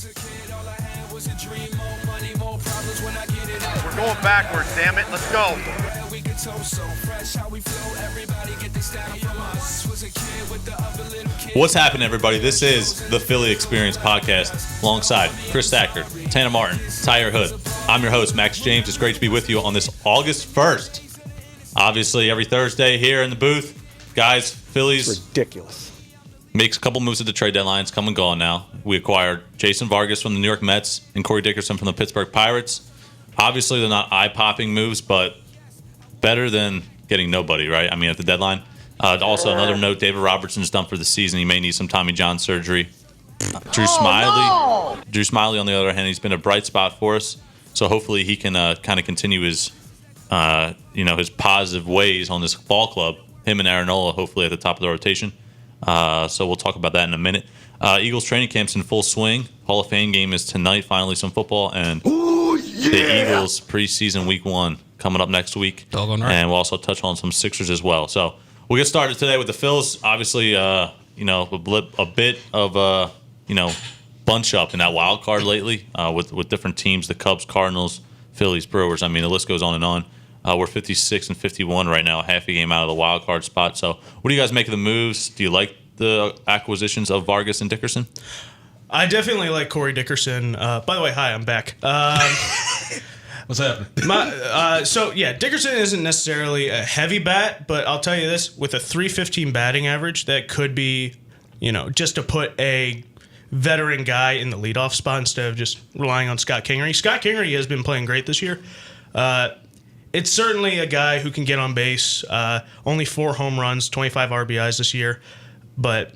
We're going backwards, damn it. Let's go. What's happening, everybody? This is the Philly Experience Podcast alongside Chris Stacker, Tanner Martin, Tyre Hood. I'm your host, Max James. It's great to be with you on this August 1st. Obviously, every Thursday here in the booth. Guys, Phillies. It's ridiculous. Makes a couple moves at the trade deadline. It's come and gone now. We acquired Jason Vargas from the New York Mets and Corey Dickerson from the Pittsburgh Pirates. Obviously, they're not eye-popping moves, but better than getting nobody, right? I mean, at the deadline. Also, another note, David Robertson's done for the season. He may need some Tommy John surgery. Drew Smiley, on the other hand, he's been a bright spot for us. So hopefully he can kind of continue his, his positive ways on this ball club. Him and Aaronola, hopefully at the top of the rotation. So we'll talk about that in a minute. Eagles training camp's in full swing. Hall of Fame game is tonight, finally some football. And the Eagles preseason week 1 coming up next week. Doggone right. And we'll also touch on some Sixers as well. So we'll get started today with the Phils. Obviously, a bit of bunch up in that wild card lately with different teams, the Cubs, Cardinals, Phillies, Brewers. I mean, the list goes on and on. We're 56 and 51 right now, half a game out of the wild card spot. So what do you guys make of the moves? Do you like the acquisitions of Vargas and Dickerson? I definitely like Corey Dickerson. By the way, hi, I'm back. What's happening? Dickerson isn't necessarily a heavy bat, but I'll tell you this, with a .315 batting average, that could be, just to put a veteran guy in the leadoff spot instead of just relying on Scott Kingery. Scott Kingery has been playing great this year. It's certainly a guy who can get on base. Only 4 home runs, 25 RBIs this year. But,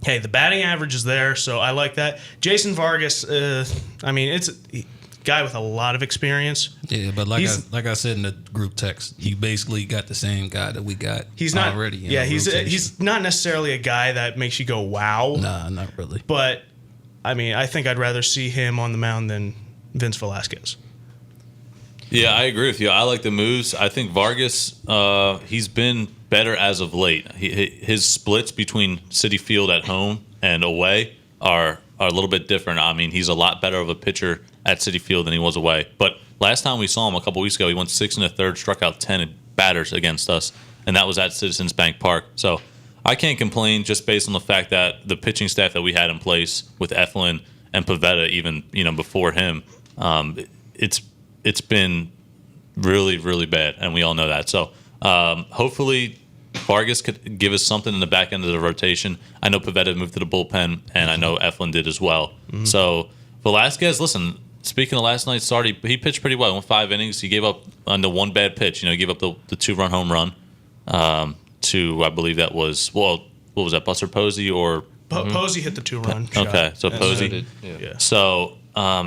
hey, the batting average is there, so I like that. Jason Vargas, it's a guy with a lot of experience. Yeah, but like I said in the group text, you basically got the same guy that we got already. He's not necessarily a guy that makes you go, wow. Nah, not really. But, I think I'd rather see him on the mound than Vince Velasquez. Yeah, I agree with you. I like the moves. I think Vargas, he's been better as of late. His splits between Citi Field at home and away are a little bit different. I mean, he's a lot better of a pitcher at Citi Field than he was away. But last time we saw him a couple weeks ago, he went 6 1/3, struck out 10 batters against us, and that was at Citizens Bank Park. So I can't complain just based on the fact that the pitching staff that we had in place with Eflin and Pivetta, even before him, it's been really, really bad, and we all know that. So hopefully Vargas could give us something in the back end of the rotation. I know Pivetta moved to the bullpen, and I know Eflin did as well. Mm-hmm. So Velasquez, listen, speaking of last night's start, he pitched pretty well. He went 5 innings. He gave up on the one bad pitch. He gave up the 2-run home run to, I believe that was, what was that, Buster Posey or? Posey hit the 2-run shot. Okay, so Posey. Yeah. So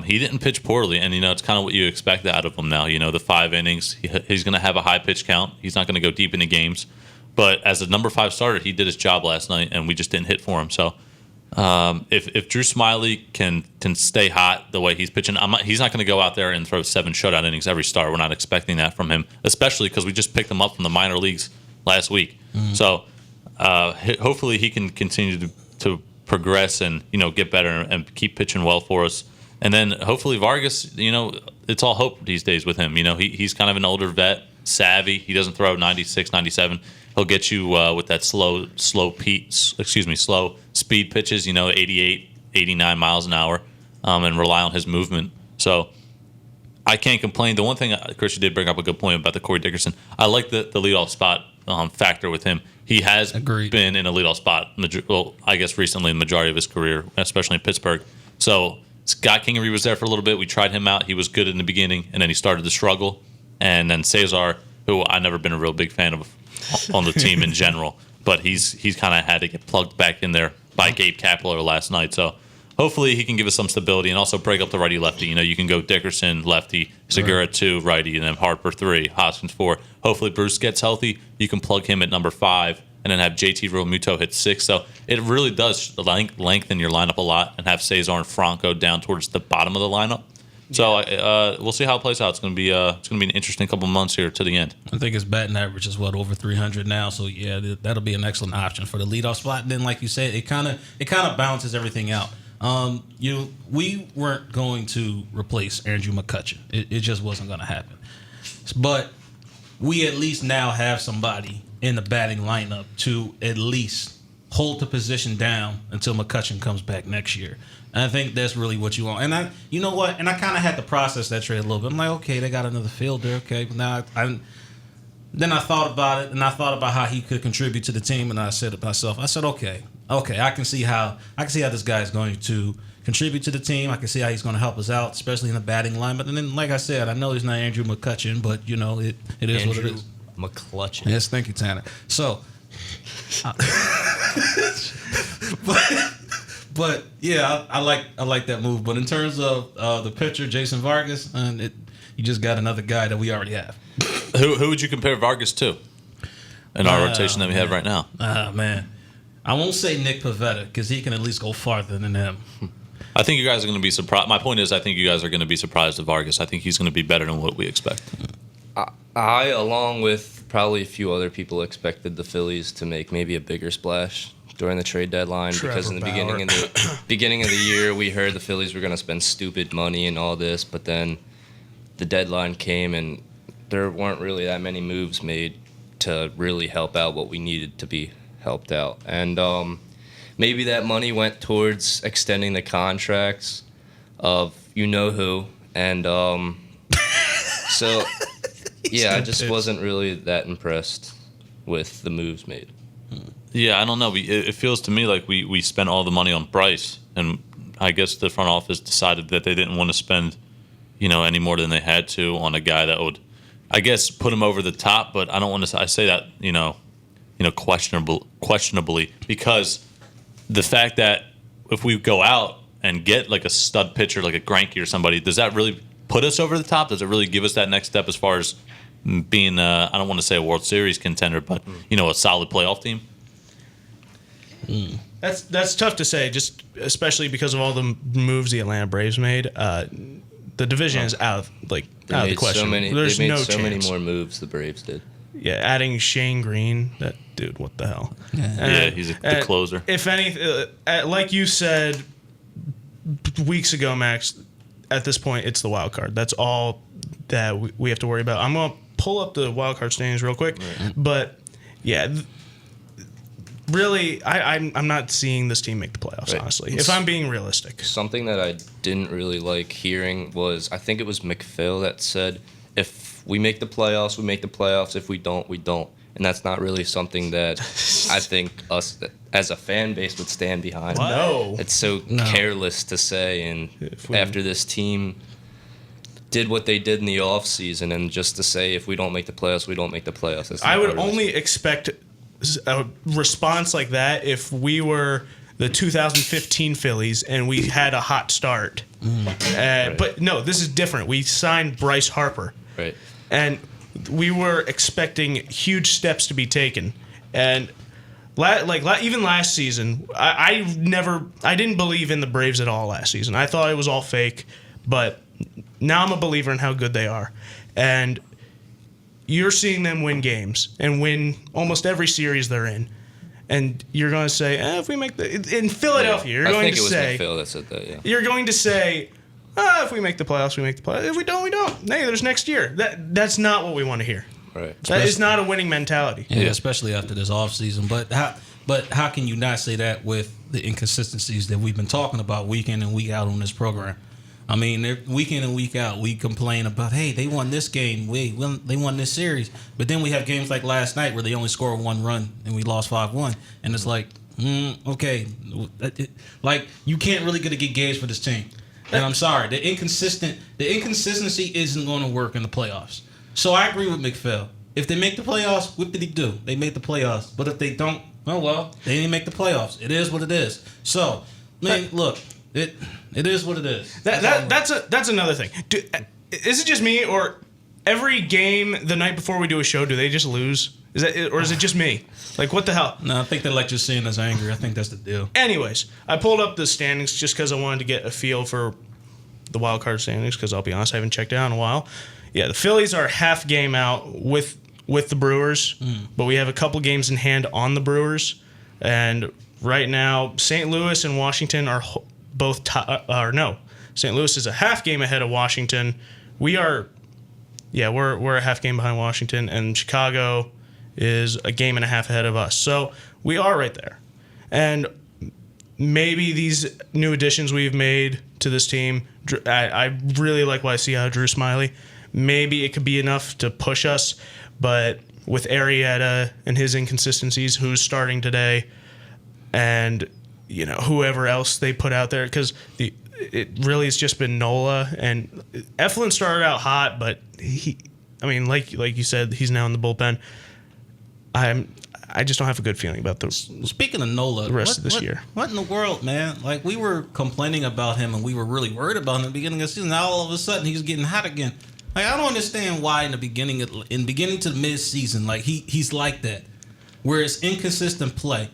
he didn't pitch poorly, and it's kind of what you expect out of him now. The 5 innings, he's going to have a high pitch count. He's not going to go deep into games, but as a number 5 starter, he did his job last night, and we just didn't hit for him. So if Drew Smiley can stay hot the way he's pitching, he's not going to go out there and throw 7 shutout innings every start. We're not expecting that from him, especially because we just picked him up from the minor leagues last week. Mm-hmm. So hopefully he can continue to progress and get better and keep pitching well for us. And then hopefully Vargas, it's all hope these days with him. He's kind of an older vet, savvy. He doesn't throw 96, 97. He'll get you with that slow speed pitches, 88, 89 miles an hour, and rely on his movement. So I can't complain. The one thing, Chris, you did bring up a good point about the Corey Dickerson. I like the leadoff spot factor with him. He has been in a leadoff spot, I guess recently, the majority of his career, especially in Pittsburgh. So Scott Kingery was there for a little bit. We tried him out. He was good in the beginning, and then he started to struggle. And then Cesar, who I've never been a real big fan of on the team in general, but he's kind of had to get plugged back in there by Gabe Kapler last night. So hopefully he can give us some stability and also break up the righty-lefty. You can go Dickerson, lefty, Segura 2, righty, and then Harper 3, Hoskins 4. Hopefully Bruce gets healthy. You can plug him at number 5 and then have JT Realmuto hit 6. So it really does lengthen your lineup a lot and have Cesar and Franco down towards the bottom of the lineup. So we'll see how it plays out. It's going to be an interesting couple of months here to the end. I think his batting average is over 300 now. So yeah, that'll be an excellent option for the leadoff spot. And then, like you said, it kind of balances everything out. We weren't going to replace Andrew McCutchen. It just wasn't going to happen. But we at least now have somebody in the batting lineup to at least hold the position down until McCutchen comes back next year. And I think that's really what you want. And you know what? And I kind of had to process that trade a little bit. I'm like, okay, they got another fielder. Okay, but now then I thought about it, and I thought about how he could contribute to the team, and I said to myself, okay, I can see how this guy is going to contribute to the team. I can see how he's going to help us out, especially in the batting line. But then, like I said, I know he's not Andrew McCutchen, but it is what it is. McClutchen. Yes, thank you, Tanner. So, but yeah, I like that move. But in terms of the pitcher, Jason Vargas, you just got another guy that we already have. Who would you compare Vargas to in our rotation that we have right now? Man. I won't say Nick Pivetta because he can at least go farther than him. I think you guys are going to be surprised. My point is, I think you guys are going to be surprised at Vargas. I think he's going to be better than what we expect. I, along with probably a few other people, expected the Phillies to make maybe a bigger splash during the trade deadline because in the beginning of the year we heard the Phillies were going to spend stupid money and all this, but then the deadline came and there weren't really that many moves made to really help out what we needed to be helped out. And maybe that money went towards extending the contracts of you-know-who. And so, yeah, I just wasn't really that impressed with the moves made. Yeah, I don't know. It feels to me like we spent all the money on Bryce, and I guess the front office decided that they didn't want to spend, any more than they had to on a guy that would, I guess, put him over the top. But I don't want to. I say that questionably, because the fact that if we go out and get like a stud pitcher like a Greinke or somebody, does that really put us over the top? Does it really give us that next step as far as being I don't want to say a World Series contender, but a solid playoff team? That's tough to say, just especially because of all the moves the Atlanta Braves made. The division is out of the question. There's they made no so chance. many more moves the Braves did. Yeah, adding Shane Green, that dude, what the hell? Yeah, he's the closer. If anything, like you said weeks ago, Max, at this point, it's the wild card. That's all that we have to worry about. I'm going to pull up the wild card standings real quick. Right. But, yeah, really, I'm not seeing this team make the playoffs, honestly, if I'm being realistic. Something that I didn't really like hearing was, I think it was McPhail that said, if we make the playoffs, we make the playoffs. If we don't, we don't. And that's not really something that I think us as a fan base would stand behind. What? No. It's so careless to say. And after this team did what they did in the offseason, and just to say, if we don't make the playoffs, we don't make the playoffs. I would only expect a response like that if we were the 2015 Phillies and we had a hot start. Right. But no, this is different. We signed Bryce Harper. Right. And we were expecting huge steps to be taken. And even last season, I didn't believe in the Braves at all last season. I thought it was all fake, but now I'm a believer in how good they are. And you're seeing them win games and win almost every series they're in. And you're going to say, if we make in Philadelphia, you're going to say, I think it was McPhail that said that, yeah. You're going to say, if we make the playoffs, we make the playoffs. If we don't, we don't. Hey, there's next year. That's not what we want to hear. Right. That is not a winning mentality. Yeah, especially after this offseason. But how can you not say that with the inconsistencies that we've been talking about week in and week out on this program? I mean, week in and week out, we complain about, hey, they won this game, they won this series. But then we have games like last night where they only scored one run and we lost 5-1. And it's like, okay. Like, you can't really get a good gauge for this team. And I'm sorry, the inconsistency isn't going to work in the playoffs. So I agree with McPhail. If they make the playoffs, what did he do? They made the playoffs. But if they don't, oh well, they didn't make the playoffs. It is what it is. So, man, look, it is what it is. That's another thing. Is it just me, or every game the night before we do a show, do they just lose? Is it just me? Like, what the hell? No, I think they like just seeing us angry. I think that's the deal. Anyways, I pulled up the standings just because I wanted to get a feel for the wild card standings, because I'll be honest, I haven't checked it out in a while. Yeah, the Phillies are half game out with the Brewers, but we have a couple games in hand on the Brewers. And right now, St. Louis and Washington are St. Louis is a half game ahead of Washington. We're a half game behind Washington, and Chicago is a game and a half ahead of us. So we are right there. And maybe these new additions we've made to this team, I really like what I see out of Drew Smiley. Maybe it could be enough to push us, but with Arrieta and his inconsistencies, who's starting today, and whoever else they put out there, because it really has just been Nola, and Eflin started out hot, but like you said, he's now in the bullpen. I just don't have a good feeling about the Speaking of Nola, the rest of this year. What in the world, man? Like, we were complaining about him, and we were really worried about him in the beginning of the season. Now all of a sudden he's getting hot again. Like, I don't understand why in the beginning to the mid-season, like he's like that, where it's inconsistent play.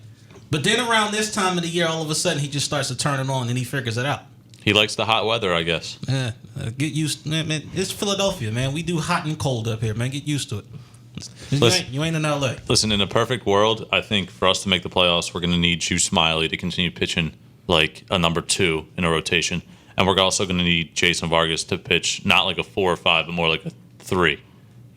But then around this time of the year, all of a sudden he just starts to turn it on and he figures it out. He likes the hot weather, I guess. Yeah, get used. Man, it's Philadelphia, man. We do hot and cold up here, man. Get used to it. You ain't in LA. Listen, in a perfect world, I think for us to make the playoffs, we're going to need Drew Smiley to continue pitching like a number 2 in a rotation. And we're also going to need Jason Vargas to pitch not like a 4 or 5, but more like a 3,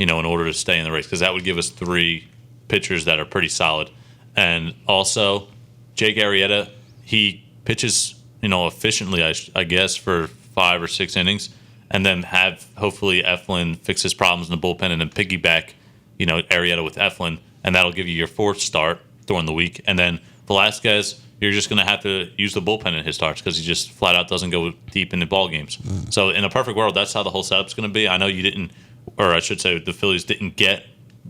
in order to stay in the race. Because that would give us 3 pitchers that are pretty solid. And also, Jake Arrieta, he pitches, efficiently, I guess, for 5 or 6 innings. And then have, hopefully, Eflin fix his problems in the bullpen and then piggyback, Arrieta with Eflin. And that'll give you your 4th start during the week. And then Velasquez, you're just going to have to use the bullpen in his starts because he just flat out doesn't go deep into ball games. So in a perfect world, that's how the whole setup's going to be. I know you didn't, or I should say the Phillies didn't get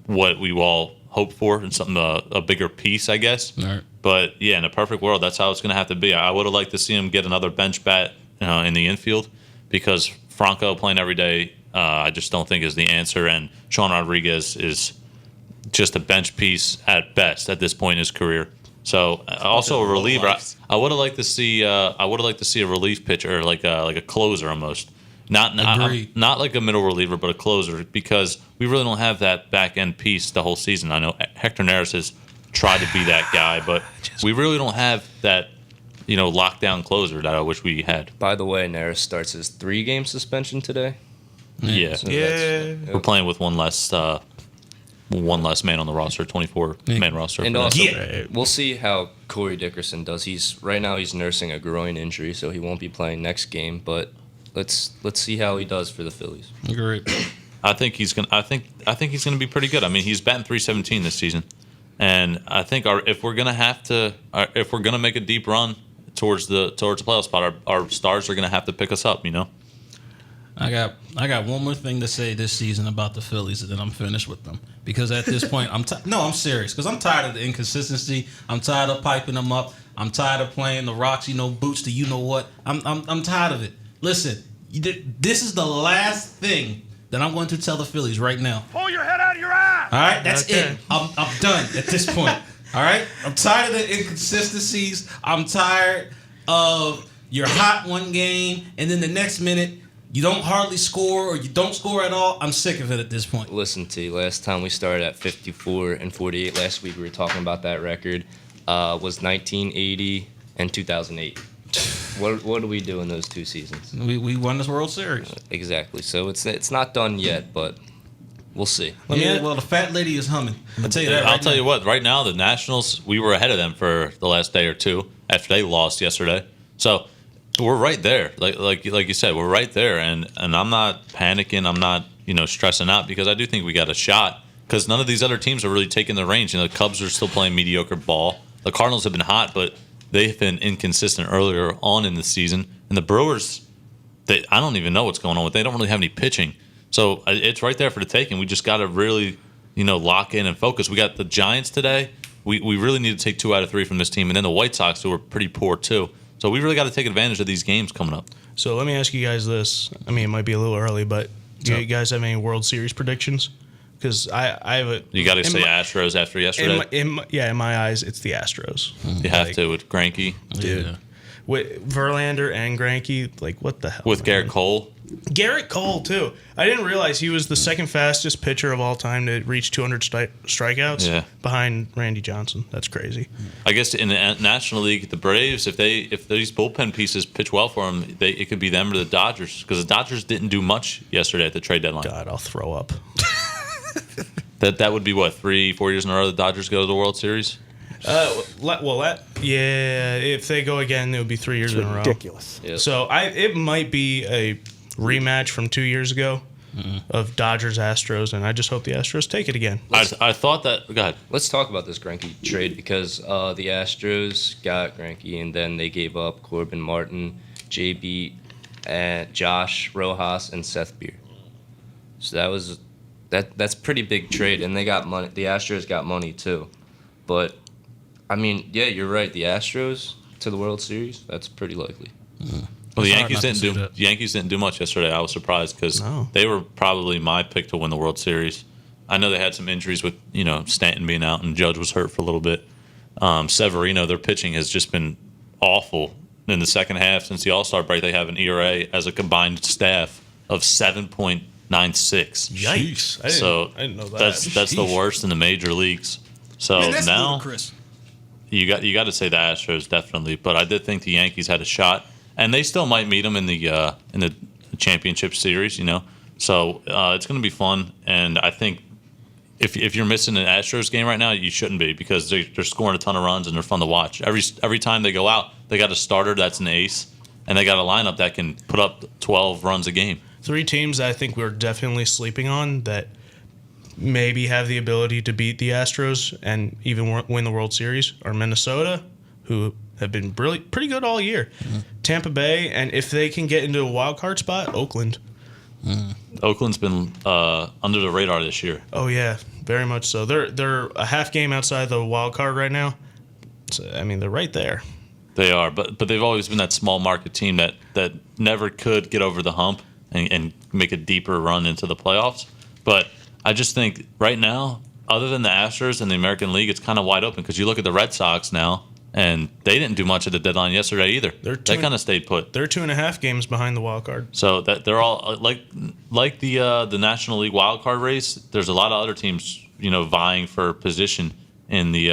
what we all hoped for and something, a bigger piece, I guess. Right. But yeah, in a perfect world, that's how it's going to have to be. I would have liked to see him get another bench bat in the infield because Franco playing every day, I just don't think is the answer. And Sean Rodriguez is just a bench piece at best at this point in his career. So also a reliever. I would have liked to see. I would have liked to see a relief pitcher, like a closer almost. Not like a middle reliever, but a closer, because we really don't have that back end piece the whole season. I know Hector Neris has tried to be that guy, but we really don't have that lockdown closer that I wish we had. By the way, Neris starts his 3-game suspension today. Yeah, So we're playing with one less man on the roster, 24-man roster. And also, we'll see how Corey Dickerson does. Right now he's nursing a groin injury, so he won't be playing next game. But let's see how he does for the Phillies. Agreed. I think he's gonna be pretty good. I mean, he's batting .317 this season, and I think if we're gonna make a deep run towards the playoff spot, our stars are gonna have to pick us up. I got one more thing to say this season about the Phillies, and then I'm finished with them. Because at this point, I'm serious. Because I'm tired of the inconsistency. I'm tired of piping them up. I'm tired of playing the rocks, boots to what. I'm tired of it. Listen, this is the last thing that I'm going to tell the Phillies right now. Pull your head out of your ass. All right, that's it. I'm done at this point. All right, I'm tired of the inconsistencies. I'm tired of you're hot one game, and then the next minute you don't hardly score or you don't score at all. I'm sick of it at this point. Listen, T, last time we started at 54 and 48, last week we were talking about that record, was 1980 and 2008. What do we do in those 2 seasons? We won this World Series. Exactly. So it's not done yet, but we'll see. Well, the fat lady is humming. I'll tell you that. I'll tell you what. Right now, the Nationals, we were ahead of them for the last day or 2 after they lost yesterday. So we're right there. Like you said, we're right there. And I'm not panicking. I'm not stressing out because I do think we got a shot. Because none of these other teams are really taking the range. The Cubs are still playing mediocre ball. The Cardinals have been hot, but they've been inconsistent earlier on in the season. And the Brewers, I don't even know what's going on with. They don't really have any pitching. So it's right there for the taking. We just got to really, lock in and focus. We got the Giants today. We really need to take 2 out of 3 from this team. And then the White Sox, who are pretty poor too. So we really got to take advantage of these games coming up. So let me ask you guys this. I mean, it might be a little early, but do you guys have any World Series predictions? Because I have a. You got to say Astros after yesterday. In my eyes, it's the Astros. You have to with Greinke. Dude. Yeah. With Verlander and Greinke, what the hell? With Garrett Cole. Garrett Cole, too. I didn't realize he was the second fastest pitcher of all time to reach 200 strikeouts behind Randy Johnson. That's crazy. I guess in the National League, the Braves, if these bullpen pieces pitch well for them, it could be them or the Dodgers, because the Dodgers didn't do much yesterday at the trade deadline. God, I'll throw up. That would be, what, 3-4 years in a row the Dodgers go to the World Series? If they go again, it would be 3 years in a row. Ridiculous. Yep. So it might be a rematch from 2 years ago of Dodgers Astros, and I just hope the Astros take it again. I thought that. Go ahead. Let's talk about this Greinke trade, because the Astros got Greinke, and then they gave up Corbin Martin, JB, and Josh Rojas, and Seth Beer. So that's pretty big trade, and they got money. The Astros got money too, but I mean, yeah, you're right. The Astros to the World Series, that's pretty likely. Well, the Yankees didn't do much yesterday. I was surprised because they were probably my pick to win the World Series. I know they had some injuries with Stanton being out and Judge was hurt for a little bit. Severino, their pitching has just been awful in the second half. Since the All-Star break, they have an ERA as a combined staff of 7.96. Yikes! I didn't know that. That's the worst in the major leagues. So Man, that's now ludicrous. you got to say the Astros definitely, but I did think the Yankees had a shot. And they still might meet them in the championship series, So it's going to be fun. And I think if you're missing an Astros game right now, you shouldn't be, because they're scoring a ton of runs and they're fun to watch. Every time they go out, they got a starter that's an ace, and they got a lineup that can put up 12 runs a game. 3 teams that I think we're definitely sleeping on that maybe have the ability to beat the Astros and even win the World Series are Minnesota, who have been pretty good all year. Tampa Bay, and if they can get into a wild card spot, Oakland. Oakland's been under the radar this year. Oh yeah, very much so. They're a half game outside the wild card right now. So, I mean, they're right there. They are, but they've always been that small market team that never could get over the hump and make a deeper run into the playoffs. But I just think right now, other than the Astros and the American League, it's kind of wide open, because you look at the Red Sox now, and they didn't do much at the deadline yesterday either. They kind of stayed put. They're 2.5 games behind the wild card. So that they're all like the National League wild card race. There's a lot of other teams vying for position in the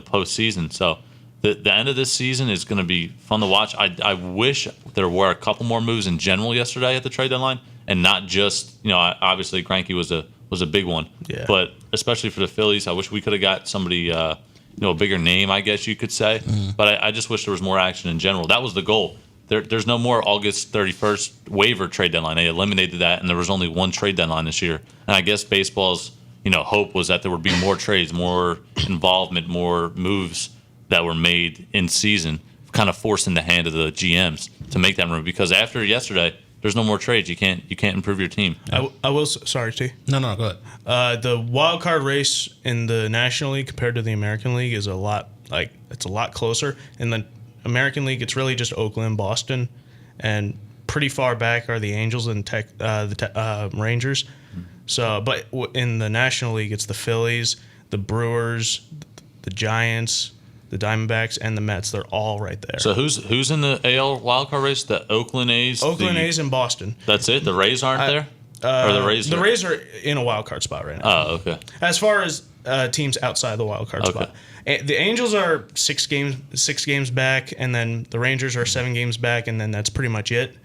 postseason. So the end of this season is going to be fun to watch. I wish there were a couple more moves in general yesterday at the trade deadline, and not just obviously Greinke was a big one. Yeah. But especially for the Phillies, I wish we could have got somebody. A bigger name, I guess you could say. But I just wish there was more action in general. That was the goal. There's no more August 31st waiver trade deadline. They eliminated that, and there was only one trade deadline this year. And I guess baseball's hope was that there would be more trades, more involvement, more moves that were made in season, kind of forcing the hand of the GMs to make that move. Because after yesterday, there's no more trades. You can't improve your team. I will. Sorry, T. No, go ahead. The wild card race in the National League compared to the American League is a lot closer. In the American League, it's really just Oakland, Boston, and pretty far back are the Angels and the Rangers. So, but in the National League, it's the Phillies, the Brewers, the Giants, the Diamondbacks, and the Mets. They're all right there. So who's in the AL wildcard race? The Oakland A's? A's and Boston. That's it? The Rays aren't there? Or the Rays? The Rays are in a wild card spot right now. Oh, okay. As far as teams outside the wild card spot. The Angels are 6 games back, and then the Rangers are 7 games back, and then that's pretty much it.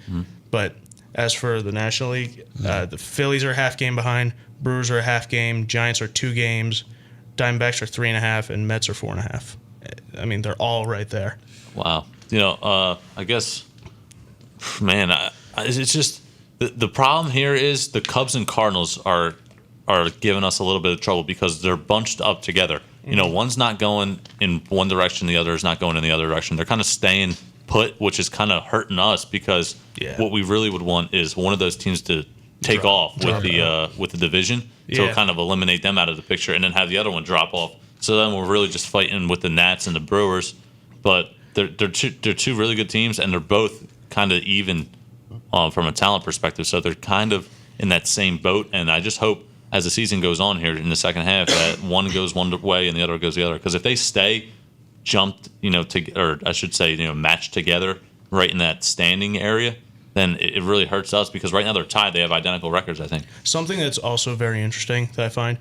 But as for the National League, the Phillies are a half game behind, Brewers are a half game, Giants are 2 games, Diamondbacks are 3.5, and Mets are 4.5. I mean, they're all right there. Wow. I guess, man, it's just the problem here is the Cubs and Cardinals are giving us a little bit of trouble because they're bunched up together. One's not going in one direction, the other is not going in the other direction. They're kind of staying put, which is kind of hurting us because what we really would want is one of those teams to take off with the division to kind of eliminate them out of the picture, and then have the other one drop off. So then we're really just fighting with the Nats and the Brewers, but they're two really good teams, and they're both kind of even from a talent perspective. So they're kind of in that same boat, and I just hope as the season goes on here in the second half that one goes one way and the other goes the other. Because if they stay matched together right in that standing area, then it really hurts us because right now they're tied. They have identical records, I think. Something that's also very interesting that I find,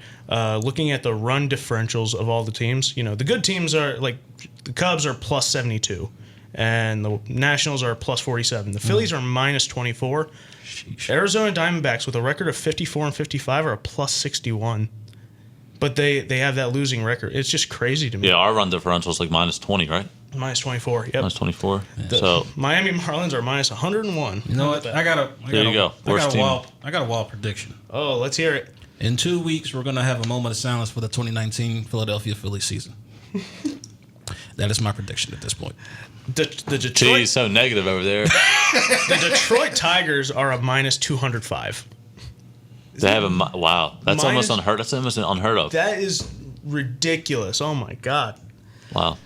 looking at the run differentials of all the teams, the good teams are like the Cubs are plus 72, and the Nationals are plus 47. The Phillies are minus 24. Sheesh. Arizona Diamondbacks with a record of 54 and 55 are a plus 61. But they have that losing record. It's just crazy to me. Yeah, our run differential is like minus 20, right? Minus 24. Yep. Minus 24. The So Miami Marlins are minus 101. You know what? I got a wild prediction. Oh, let's hear it. In 2 weeks, we're going to have a moment of silence for the 2019 Philadelphia Phillies season. That is my prediction at this point. The Detroit, geez, so negative over there. the Detroit Tigers are a minus 205. They have wow. That's almost unheard. That's almost unheard of. That is ridiculous. Oh my god. Wow.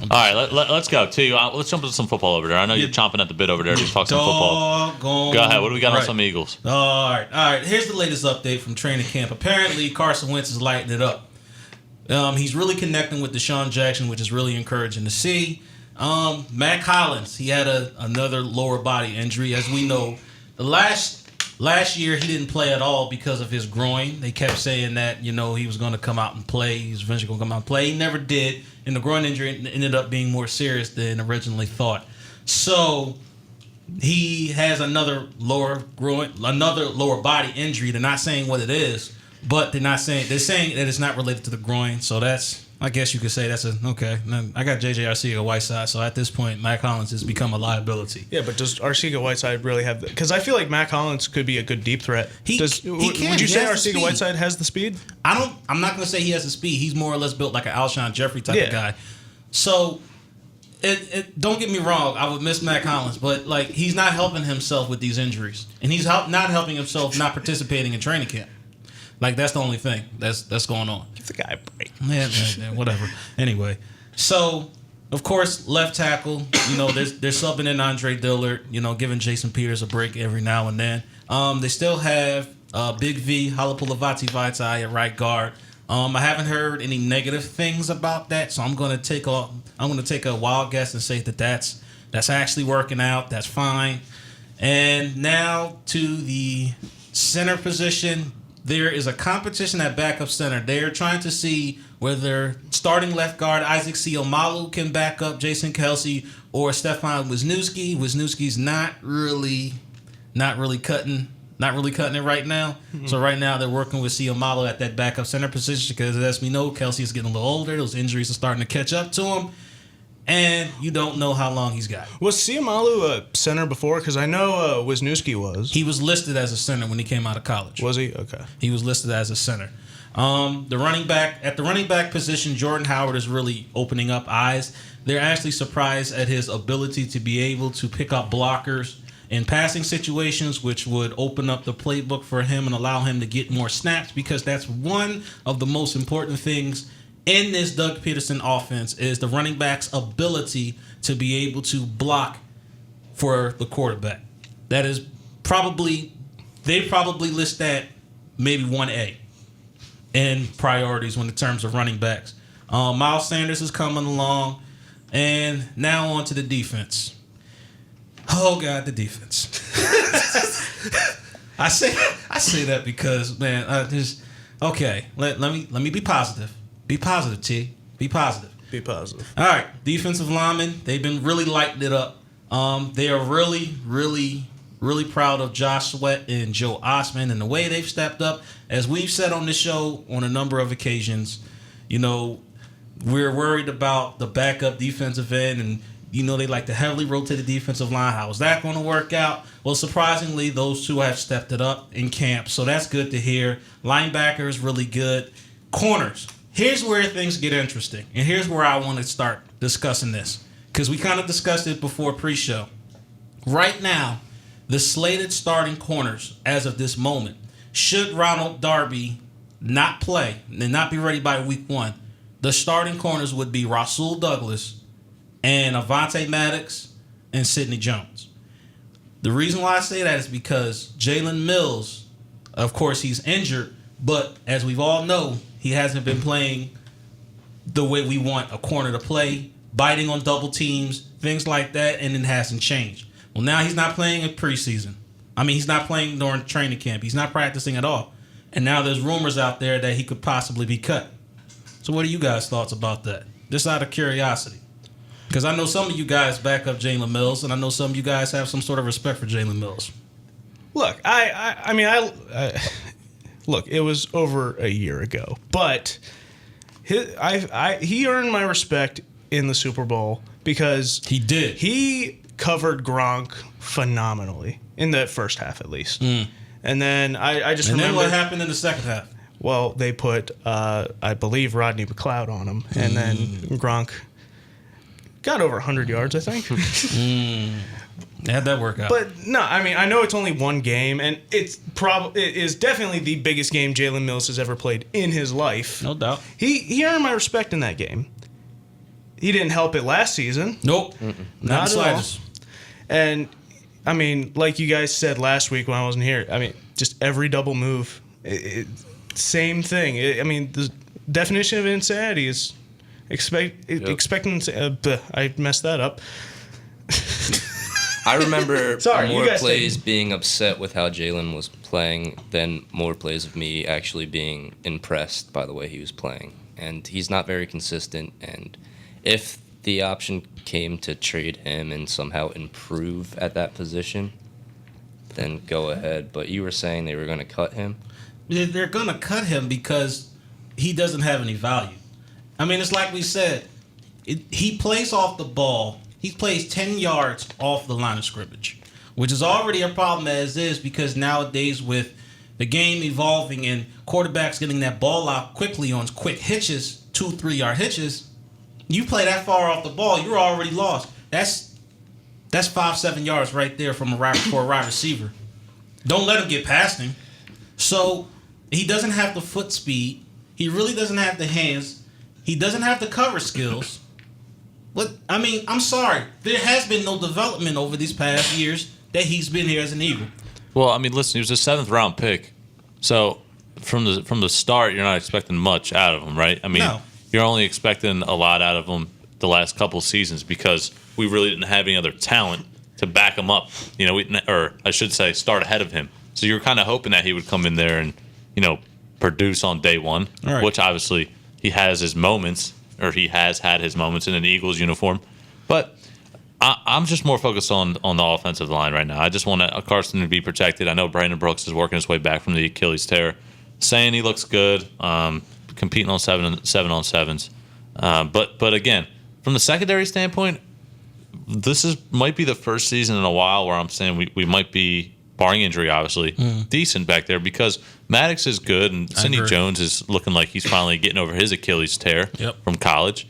All right, let's go. Let's jump into some football over there. I know you're chomping at the bit over there to talk some football. Go ahead. What do we got on some Eagles? All right. Here's the latest update from training camp. Apparently, Carson Wentz is lighting it up. He's really connecting with Deshaun Jackson, which is really encouraging to see. Matt Collins, he had another lower body injury. As we know, the last year he didn't play at all because of his groin. They kept saying that, he was going to come out and play. He was eventually going to come out and play. He never did. And the groin injury ended up being more serious than originally thought. So he has another lower body injury. They're not saying what it is, but they're saying that it's not related to the groin. So I guess you could say that's okay. I got J.J. Arcega-Whiteside, so at this point, Matt Collins has become a liability. Yeah, but does Arcega-Whiteside really have the... Because I feel like Matt Collins could be a good deep threat. He can. Would you say Arcega-Whiteside has the speed? I'm not going to say he has the speed. He's more or less built like an Alshon Jeffrey type of guy. So, don't get me wrong. I would miss Matt Collins, but he's not helping himself with these injuries. And he's not helping himself not participating in training camp. That's the only thing that's going on. Give the guy a break. Yeah, whatever. Anyway, so of course left tackle. They're subbing in Andre Dillard. Giving Jason Peters a break every now and then. They still have Big V Halapoulivaati Vaitai at right guard. I haven't heard any negative things about that, so I'm gonna take a wild guess and say that's actually working out. That's fine. And now to the center position. There is a competition at backup center. They're trying to see whether starting left guard Isaac Seumalo can back up Jason Kelsey or Stefan Wisniewski. Wisniewski's not really cutting it right now. Mm-hmm. So right now they're working with Seumalo at that backup center position because as we know, Kelsey is getting a little older. Those injuries are starting to catch up to him. And you don't know how long he's got. Was Seumalo a center before? Because I know Wisniewski was. He was listed as a center when he came out of college. Was he? Okay. He was listed as a center. At the running back position, Jordan Howard is really opening up eyes. They're actually surprised at his ability to be able to pick up blockers in passing situations, which would open up the playbook for him and allow him to get more snaps because that's one of the most important things in this Doug Peterson offense is the running back's ability to be able to block for the quarterback. That is they probably list that maybe 1A in priorities when in terms of running backs. Miles Sanders is coming along, and now on to the defense. Oh God, the defense. I say that because man, okay. Let me be positive. Be positive, T. Be positive. Be positive. All right. Defensive linemen, they've been really lighting it up. They are really, really, really proud of Josh Sweat and Joe Osman and the way they've stepped up. As we've said on the show on a number of occasions, we're worried about the backup defensive end and, they like to heavily rotate the defensive line. How is that going to work out? Well, surprisingly, those two have stepped it up in camp. So that's good to hear. Linebacker is really good. Corners. Here's where things get interesting, and here's where I want to start discussing this, because we kind of discussed it before pre-show. Right now, the slated starting corners, as of this moment, should Ronald Darby not play and not be ready by week 1, the starting corners would be Rasul Douglas and Avonte Maddox and Sidney Jones. The reason why I say that is because Jalen Mills, of course, he's injured, but as we all know, he hasn't been playing the way we want a corner to play, biting on double teams, things like that, and it hasn't changed. Well, now he's not playing in preseason. I mean, he's not playing during training camp. He's not practicing at all. And now there's rumors out there that he could possibly be cut. So what are you guys' thoughts about that? Just out of curiosity. Because I know some of you guys back up Jalen Mills, and I know some of you guys have some sort of respect for Jalen Mills. Look, look, it was over a year ago, but he earned my respect in the Super Bowl because He did. He covered Gronk phenomenally in the first half, at least. And then I just remember. And then what happened in the second half? Well, they put, I believe, Rodney McLeod on him, and then Gronk got over 100 yards, I think. How'd that work out? But no, I mean, I know it's only one game, and it is definitely the biggest game Jalen Mills has ever played in his life. No doubt. He earned my respect in that game. He didn't help it last season. Nope. Not the at all. slightest. And, I mean, like you guys said last week when I wasn't here, I mean, just every double move, same thing. I mean, the definition of insanity is expecting. I messed that up. I remember Sorry, more you guys plays being upset with how Jalen was playing than more plays of me actually being impressed by the way he was playing. And he's not very consistent. And if the option came to trade him and somehow improve at that position, then go ahead. But you were saying they were going to cut him? They're going to cut him because he doesn't have any value. I mean, it's like we said. He plays off the ball. He plays 10 yards off the line of scrimmage, which is already a problem as is because nowadays with the game evolving and quarterbacks getting that ball out quickly on quick hitches, 2-3 yard hitches, you play that far off the ball, you're already lost. That's 5-7 yards right there for a wide receiver. Don't let him get past him. So he doesn't have the foot speed. He really doesn't have the hands. He doesn't have the cover skills. But, I mean, I'm sorry. There has been no development over these past years that he's been here as an Eagle. Well, I mean, listen, he was a 7th-round pick. So from the start, you're not expecting much out of him, right? I mean, No. You're only expecting a lot out of him the last couple of seasons because we really didn't have any other talent to back him up. You know, or I should say, start ahead of him. So you were kind of hoping that he would come in there and, produce on day one, right. Which obviously he has his moments, or he has had his moments in an Eagles uniform. But I'm just more focused on the offensive line right now. I just want Carson to be protected. I know Brandon Brooks is working his way back from the Achilles tear, saying he looks good, competing on 7-on-7s. But again, from the secondary standpoint, this might be the first season in a while where I'm saying we might be, barring injury obviously, decent back there because Maddox is good and Sidney Jones is looking like he's finally getting over his Achilles tear from college.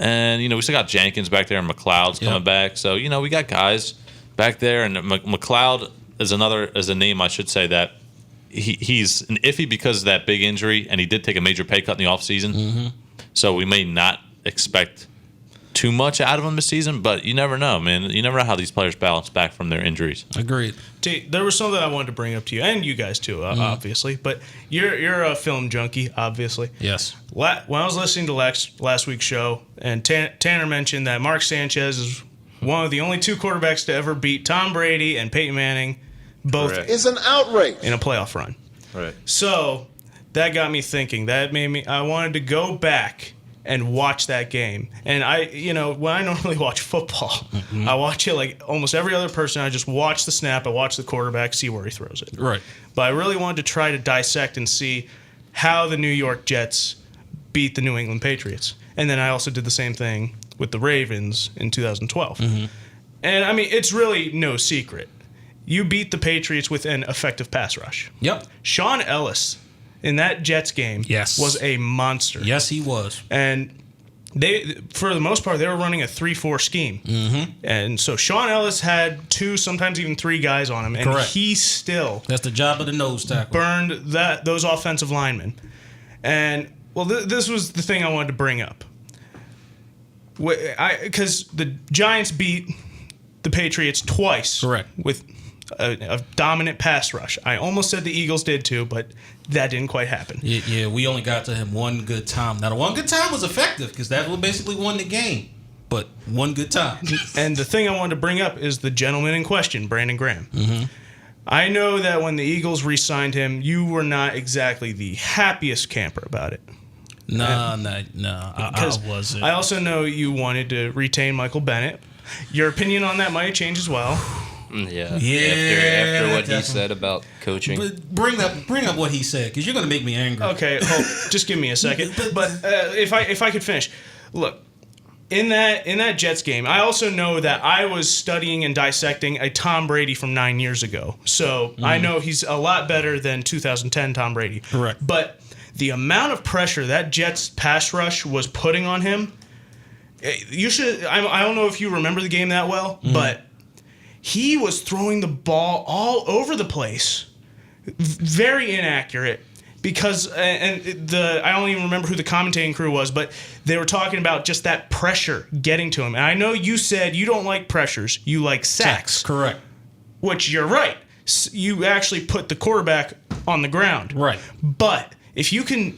And, we still got Jenkins back there and McLeod's coming back. So, we got guys back there. And McLeod is a name, I should say, that he's an iffy because of that big injury. And he did take a major pay cut in the offseason. Mm-hmm. So we may not expect too much out of him this season. But you never know, man. You never know how these players bounce back from their injuries. Agreed. There was something I wanted to bring up to you, and you guys too, obviously. But you're a film junkie, obviously. Yes. When I was listening to last week's show, and Tanner mentioned that Mark Sanchez is one of the only 2 quarterbacks to ever beat Tom Brady and Peyton Manning, both is an outrage in a playoff run. Right. So that got me thinking. I wanted to go back and watch that game. And when I normally watch football, I watch it like almost every other person. I just watch the snap, I watch the quarterback, see where he throws it. Right. But I really wanted to try to dissect and see how the New York Jets beat the New England Patriots. And then I also did the same thing with the Ravens in 2012. Mm-hmm. And, I mean, it's really no secret. You beat the Patriots with an effective pass rush. Yep. Sean Ellis in that Jets game was a monster. Yes, he was. And they, for the most part, they were running a 3-4 scheme. Mm-hmm. And so Sean Ellis had 2, sometimes even 3 guys on him. And Correct. he still... That's the job of the nose tackle. Burned those offensive linemen. And, well, this was the thing I wanted to bring up. Because the Giants beat the Patriots twice. Correct. With a dominant pass rush. I almost said the Eagles did too, but that didn't quite happen. Yeah, we only got to him one good time. Now, the one good time was effective because that basically won the game. but one good time. And the thing I wanted to bring up is the gentleman in question, Brandon Graham. Mm-hmm. I know that when the Eagles re-signed him, you were not exactly the happiest camper about it. No, I wasn't. I also know you wanted to retain Michael Bennett. Your opinion on that might change as well. Yeah. Yeah, After what he definitely. said about coaching. But bring up what he said, because you're going to make me angry. Okay, just give me a second. But if I could finish, look, in that Jets game, I also know that I was studying and dissecting a Tom Brady from 9 years ago, so I know he's a lot better than 2010 Tom Brady. Correct. But the amount of pressure that Jets pass rush was putting on him, you should. I don't know if you remember the game that well, but he was throwing the ball all over the place, very inaccurate. Because I don't even remember who the commentating crew was, but they were talking about just that pressure getting to him. And I know you said you don't like pressures, you like sacks. Correct. Which you're right. You actually put the quarterback on the ground. Right. But if you can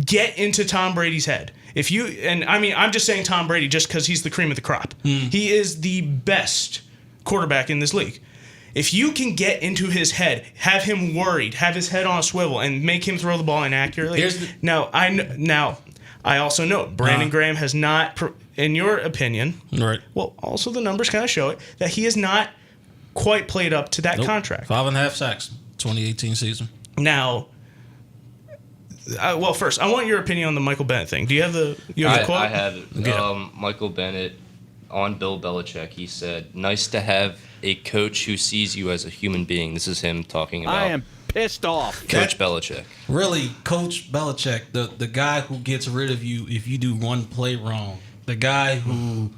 get into Tom Brady's head, I'm just saying Tom Brady just because he's the cream of the crop. He is the best quarterback in this league. If you can get into his head, have him worried, have his head on a swivel, and make him throw the ball inaccurately. I also know Brandon Graham has not, in your opinion, Right. well, also the numbers kind of show it, that he has not quite played up to that contract. 5.5 sacks, 2018 season. Now, first, I want your opinion on the Michael Bennett thing. Do you have the quote? I have it. Yeah. Michael Bennett on Bill Belichick, he said, "Nice to have a coach who sees you as a human being." This is him talking about I am pissed off. Coach Belichick. Really, Coach Belichick, the guy who gets rid of you if you do one play wrong, the guy who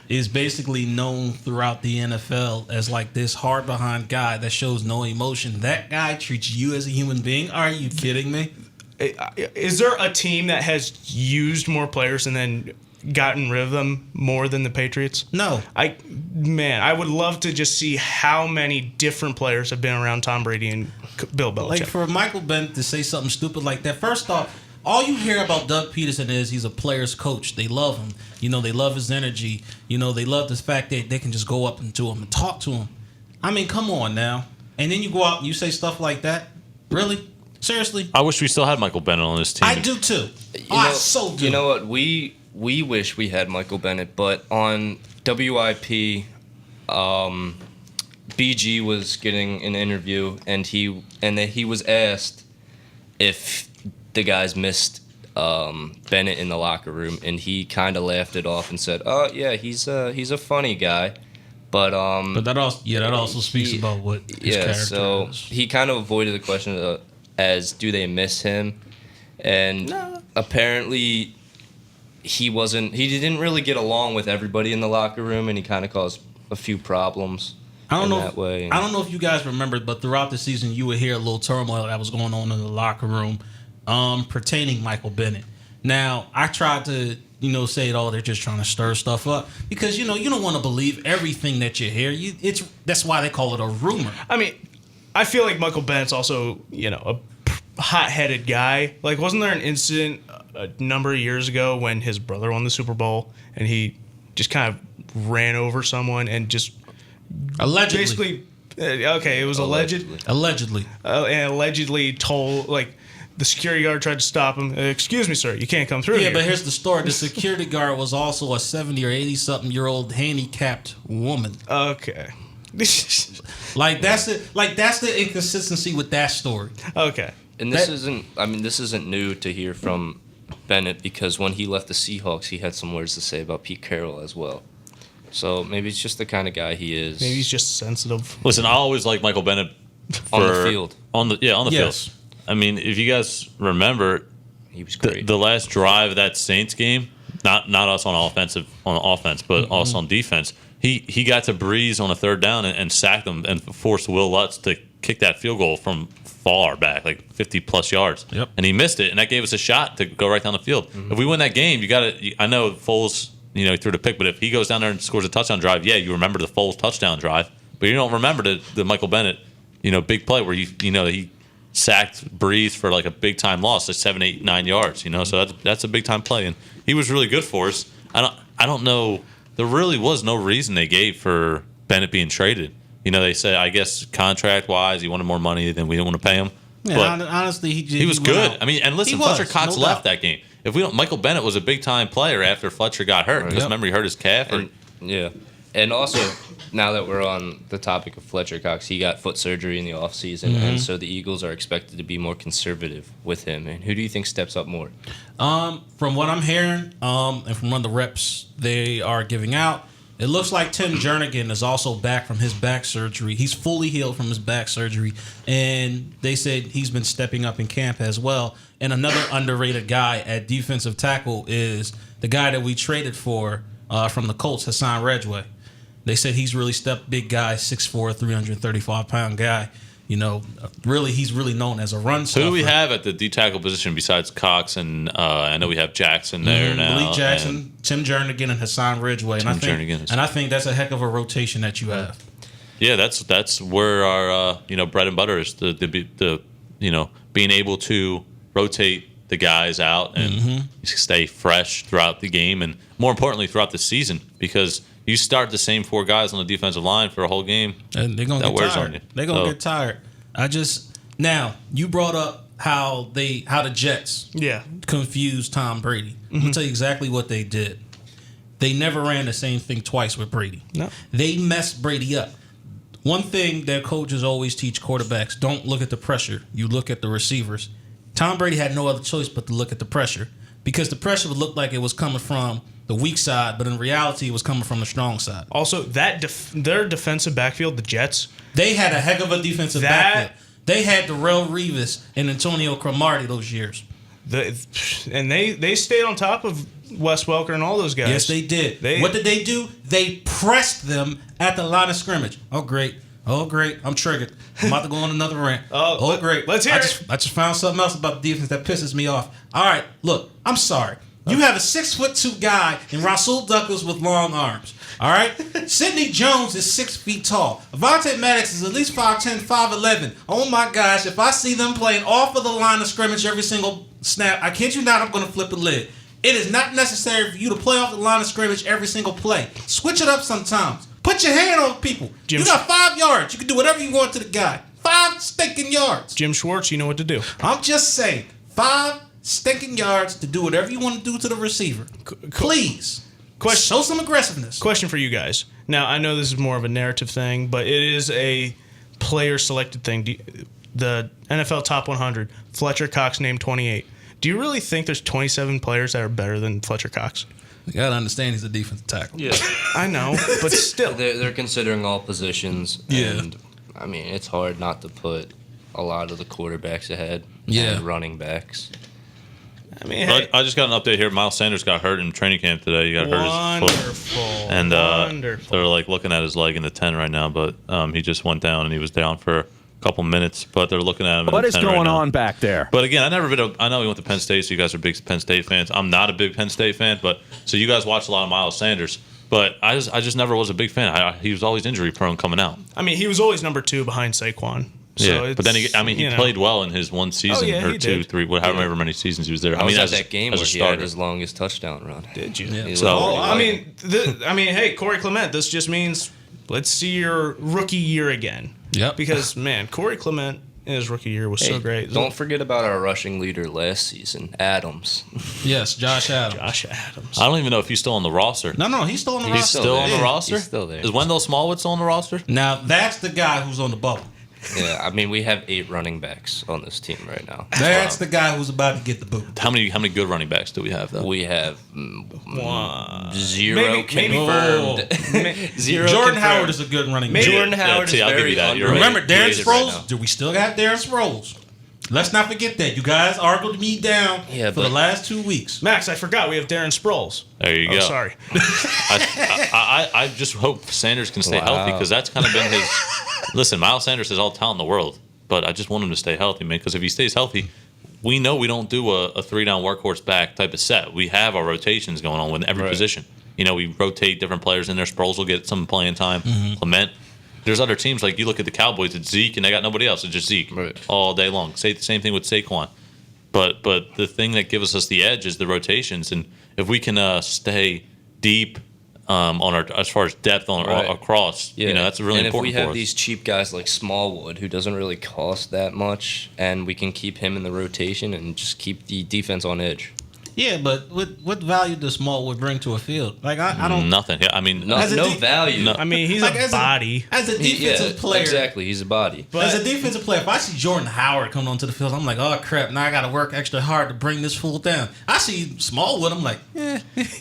is basically known throughout the NFL as like this hard behind guy that shows no emotion. That guy treats you as a human being. Are you kidding me? Is there a team that has used more players and then gotten rid of them more than the Patriots? No. I would love to just see how many different players have been around Tom Brady and Bill Belichick. Like for Michael Bennett to say something stupid like that, first off, all you hear about Doug Peterson is he's a player's coach. They love him. They love his energy. They love the fact that they can just go up to him and talk to him. I mean, come on now. And then you go out and you say stuff like that? Really? Seriously? I wish we still had Michael Bennett on this team. I do too. I so do. You know what? We wish we had Michael Bennett, but on WIP, BG was getting an interview, and he was asked if the guys missed Bennett in the locker room, and he kind of laughed it off and said, "Oh yeah, he's a funny guy." But that also speaks about what his character so is. he kind of avoided the question as do they miss him, and apparently he didn't really get along with everybody in the locker room, and he kind of caused a few problems. I don't know if you guys remember, but throughout the season you would hear a little turmoil that was going on in the locker room pertaining Michael Bennett. Now I tried to say they're just trying to stir stuff up because you don't want to believe everything that you hear. That's why they call it a rumor. I mean, I feel like Michael Bennett's also a hot-headed guy. Like, wasn't there an incident a number of years ago when his brother won the Super Bowl and he just kind of ran over someone and just allegedly basically it was allegedly and allegedly told the security guard tried to stop him. Excuse me, sir, you can't come through. Yeah, but here's the story: the security guard was also a 70 or 80-something-year-old handicapped woman. Okay. That's the inconsistency with that story. Okay. And this isn't new to hear from Bennett, because when he left the Seahawks, he had some words to say about Pete Carroll as well. So maybe it's just the kind of guy he is. Maybe he's just sensitive. Listen, I always like Michael Bennett on the field. On the field. I mean, if you guys remember, he was great. The last drive of that Saints game, not us on offense, but us on defense. He got to Breeze on a third down and sacked him and forced Will Lutz to kick that field goal from far back, like 50-plus yards. Yep. And he missed it, and that gave us a shot to go right down the field. Mm-hmm. If we win that game, you got to – I know Foles, he threw the pick, but if he goes down there and scores a touchdown drive, you remember the Foles touchdown drive, but you don't remember the Michael Bennett, big play where he sacked Breeze for like a big-time loss, like 7, 8, 9 yards, So that's a big-time play, and he was really good for us. I don't know – there really was no reason they gave for Bennett being traded. They said, I guess, contract-wise, he wanted more money than we didn't want to pay him. Yeah, but honestly, he was good. Out. I mean, and listen, Fletcher Cox left that game. If we don't, Michael Bennett was a big-time player after Fletcher got hurt. Because remember, he hurt his calf. And also, now that we're on the topic of Fletcher Cox, he got foot surgery in the offseason, and so the Eagles are expected to be more conservative with him. And who do you think steps up more? From what I'm hearing, and from one of the reps they are giving out, it looks like Tim Jernigan is also back from his back surgery. He's fully healed from his back surgery, and they said he's been stepping up in camp as well. And another underrated guy at defensive tackle is the guy that we traded for from the Colts, Hassan Reddick. They said he's really stepped, big guy, 6'4", 335-pound guy. He's really known as a run stuffer. Who do we have at the D tackle position besides Cox? And I know we have Jackson there now. Malik Jackson, Tim Jernigan, and Hassan Ridgeway. And I think that's a heck of a rotation that you have. Yeah, that's where our bread and butter is. The being able to rotate the guys out and stay fresh throughout the game, and more importantly throughout the season, because you start the same 4 guys on the defensive line for a whole game, and they're gonna get tired. They're gonna get tired. Now you brought up how the Jets confused Tom Brady. I'm gonna tell you exactly what they did. They never ran the same thing twice with Brady. No, they messed Brady up. One thing that coaches always teach quarterbacks: don't look at the pressure. You look at the receivers. Tom Brady had no other choice but to look at the pressure, because the pressure would look like it was coming from the weak side, but in reality, it was coming from the strong side. Also, their defensive backfield, the Jets, they had a heck of a defensive backfield. They had Darrelle Revis and Antonio Cromartie those years. They stayed on top of Wes Welker and all those guys. Yes, they did. What did they do? They pressed them at the line of scrimmage. Oh, great. I'm triggered. I'm about to go on another rant. Oh, great. Let's hear it. I just found something else about the defense that pisses me off. All right, look, I'm sorry. You have a 6'2" guy in Rasul Douglas with long arms. All right? Sidney Jones is 6 feet tall. Avonte Maddox is at least 5'10", 5'11". Oh my gosh, if I see them playing off of the line of scrimmage every single snap, I kid you not, I'm going to flip a lid. It is not necessary for you to play off the line of scrimmage every single play. Switch it up sometimes. Put your hand on people. You got 5 yards. You can do whatever you want to the guy. 5 stinking yards. Jim Schwartz, you know what to do. I'm just saying, 5 stinking yards to do whatever you want to do to the receiver. Please. Show some aggressiveness. Question for you guys. Now, I know this is more of a narrative thing, but it is a player-selected thing. The NFL Top 100, Fletcher Cox named 28. Do you really think there's 27 players that are better than Fletcher Cox? You got to understand he's a defensive tackle. Yeah. I know, but still. They're considering all positions. Yeah. And, I mean, it's hard not to put a lot of the quarterbacks ahead and running backs. I mean, I just got an update here. Miles Sanders got hurt in training camp today. He got hurt his foot. And they're looking at his leg in the 10 right now, but he just went down and he was down for a couple minutes, but they're looking at him. What is going on back there? But again, I know he went to Penn State, so you guys are big Penn State fans. I'm not a big Penn State fan, but so you guys watch a lot of Miles Sanders. But I just never was a big fan. He was always injury prone coming out. I mean, he was always number 2 behind Saquon. So but then he played well in his one season or 2, 3, however many seasons he was there. I was at that game where he had his longest touchdown run. Did you? Yeah. So hey, Corey Clement. This just means let's see your rookie year again. Yep. Because man, Corey Clement in his rookie year was so great. Don't forget about our rushing leader last season, Adams. Yes, Josh Adams. I don't even know if he's still on the roster. No, he's still on the roster. He's still on the roster? He's still there. Is Wendell Smallwood still on the roster? Now, that's the guy who's on the bubble. Yeah, I mean, we have 8 running backs on this team right now. That's the guy who's about to get the boot. How many good running backs do we have, though? We have 0 maybe confirmed. 0 Jordan confirmed. Howard is a good running back. Jordan Howard is I'll give very you that. underrated. You're right. Remember Darren Right Sproles? Do we still got Darren Sproles? Let's not forget that. You guys argued me down for the last 2 weeks. Max, I forgot we have Darren Sproles. There you go. Sorry. I just hope Sanders can stay healthy, because that's kind of been his. Listen, Miles Sanders has all the talent in the world, but I just want him to stay healthy, man. Because if he stays healthy, we know we don't do a 3-down workhorse back type of set. We have our rotations going on with every position. We rotate different players in there. Sproles will get some playing time. Clement. There's other teams, like you look at the Cowboys, it's Zeke, and they got nobody else. It's just Zeke all day long. Same thing with Saquon. But the thing that gives us the edge is the rotations. And if we can stay deep on our as far as depth on across. Yeah. That's really important. And if we have for us. these cheap guys like Smallwood, who doesn't really cost that much, and we can keep him in the rotation and just keep the defense on edge. Yeah, but what value does Smallwood bring to a field? Like I don't. Nothing. Yeah, I mean, No value. No. I mean, he's Like, a body. As a defensive player, Exactly, he's a body. But- as a defensive player, if I see Jordan Howard coming onto the field, I'm like, oh crap! Now I got to work extra hard to bring this fool down. I see Smallwood, I'm like,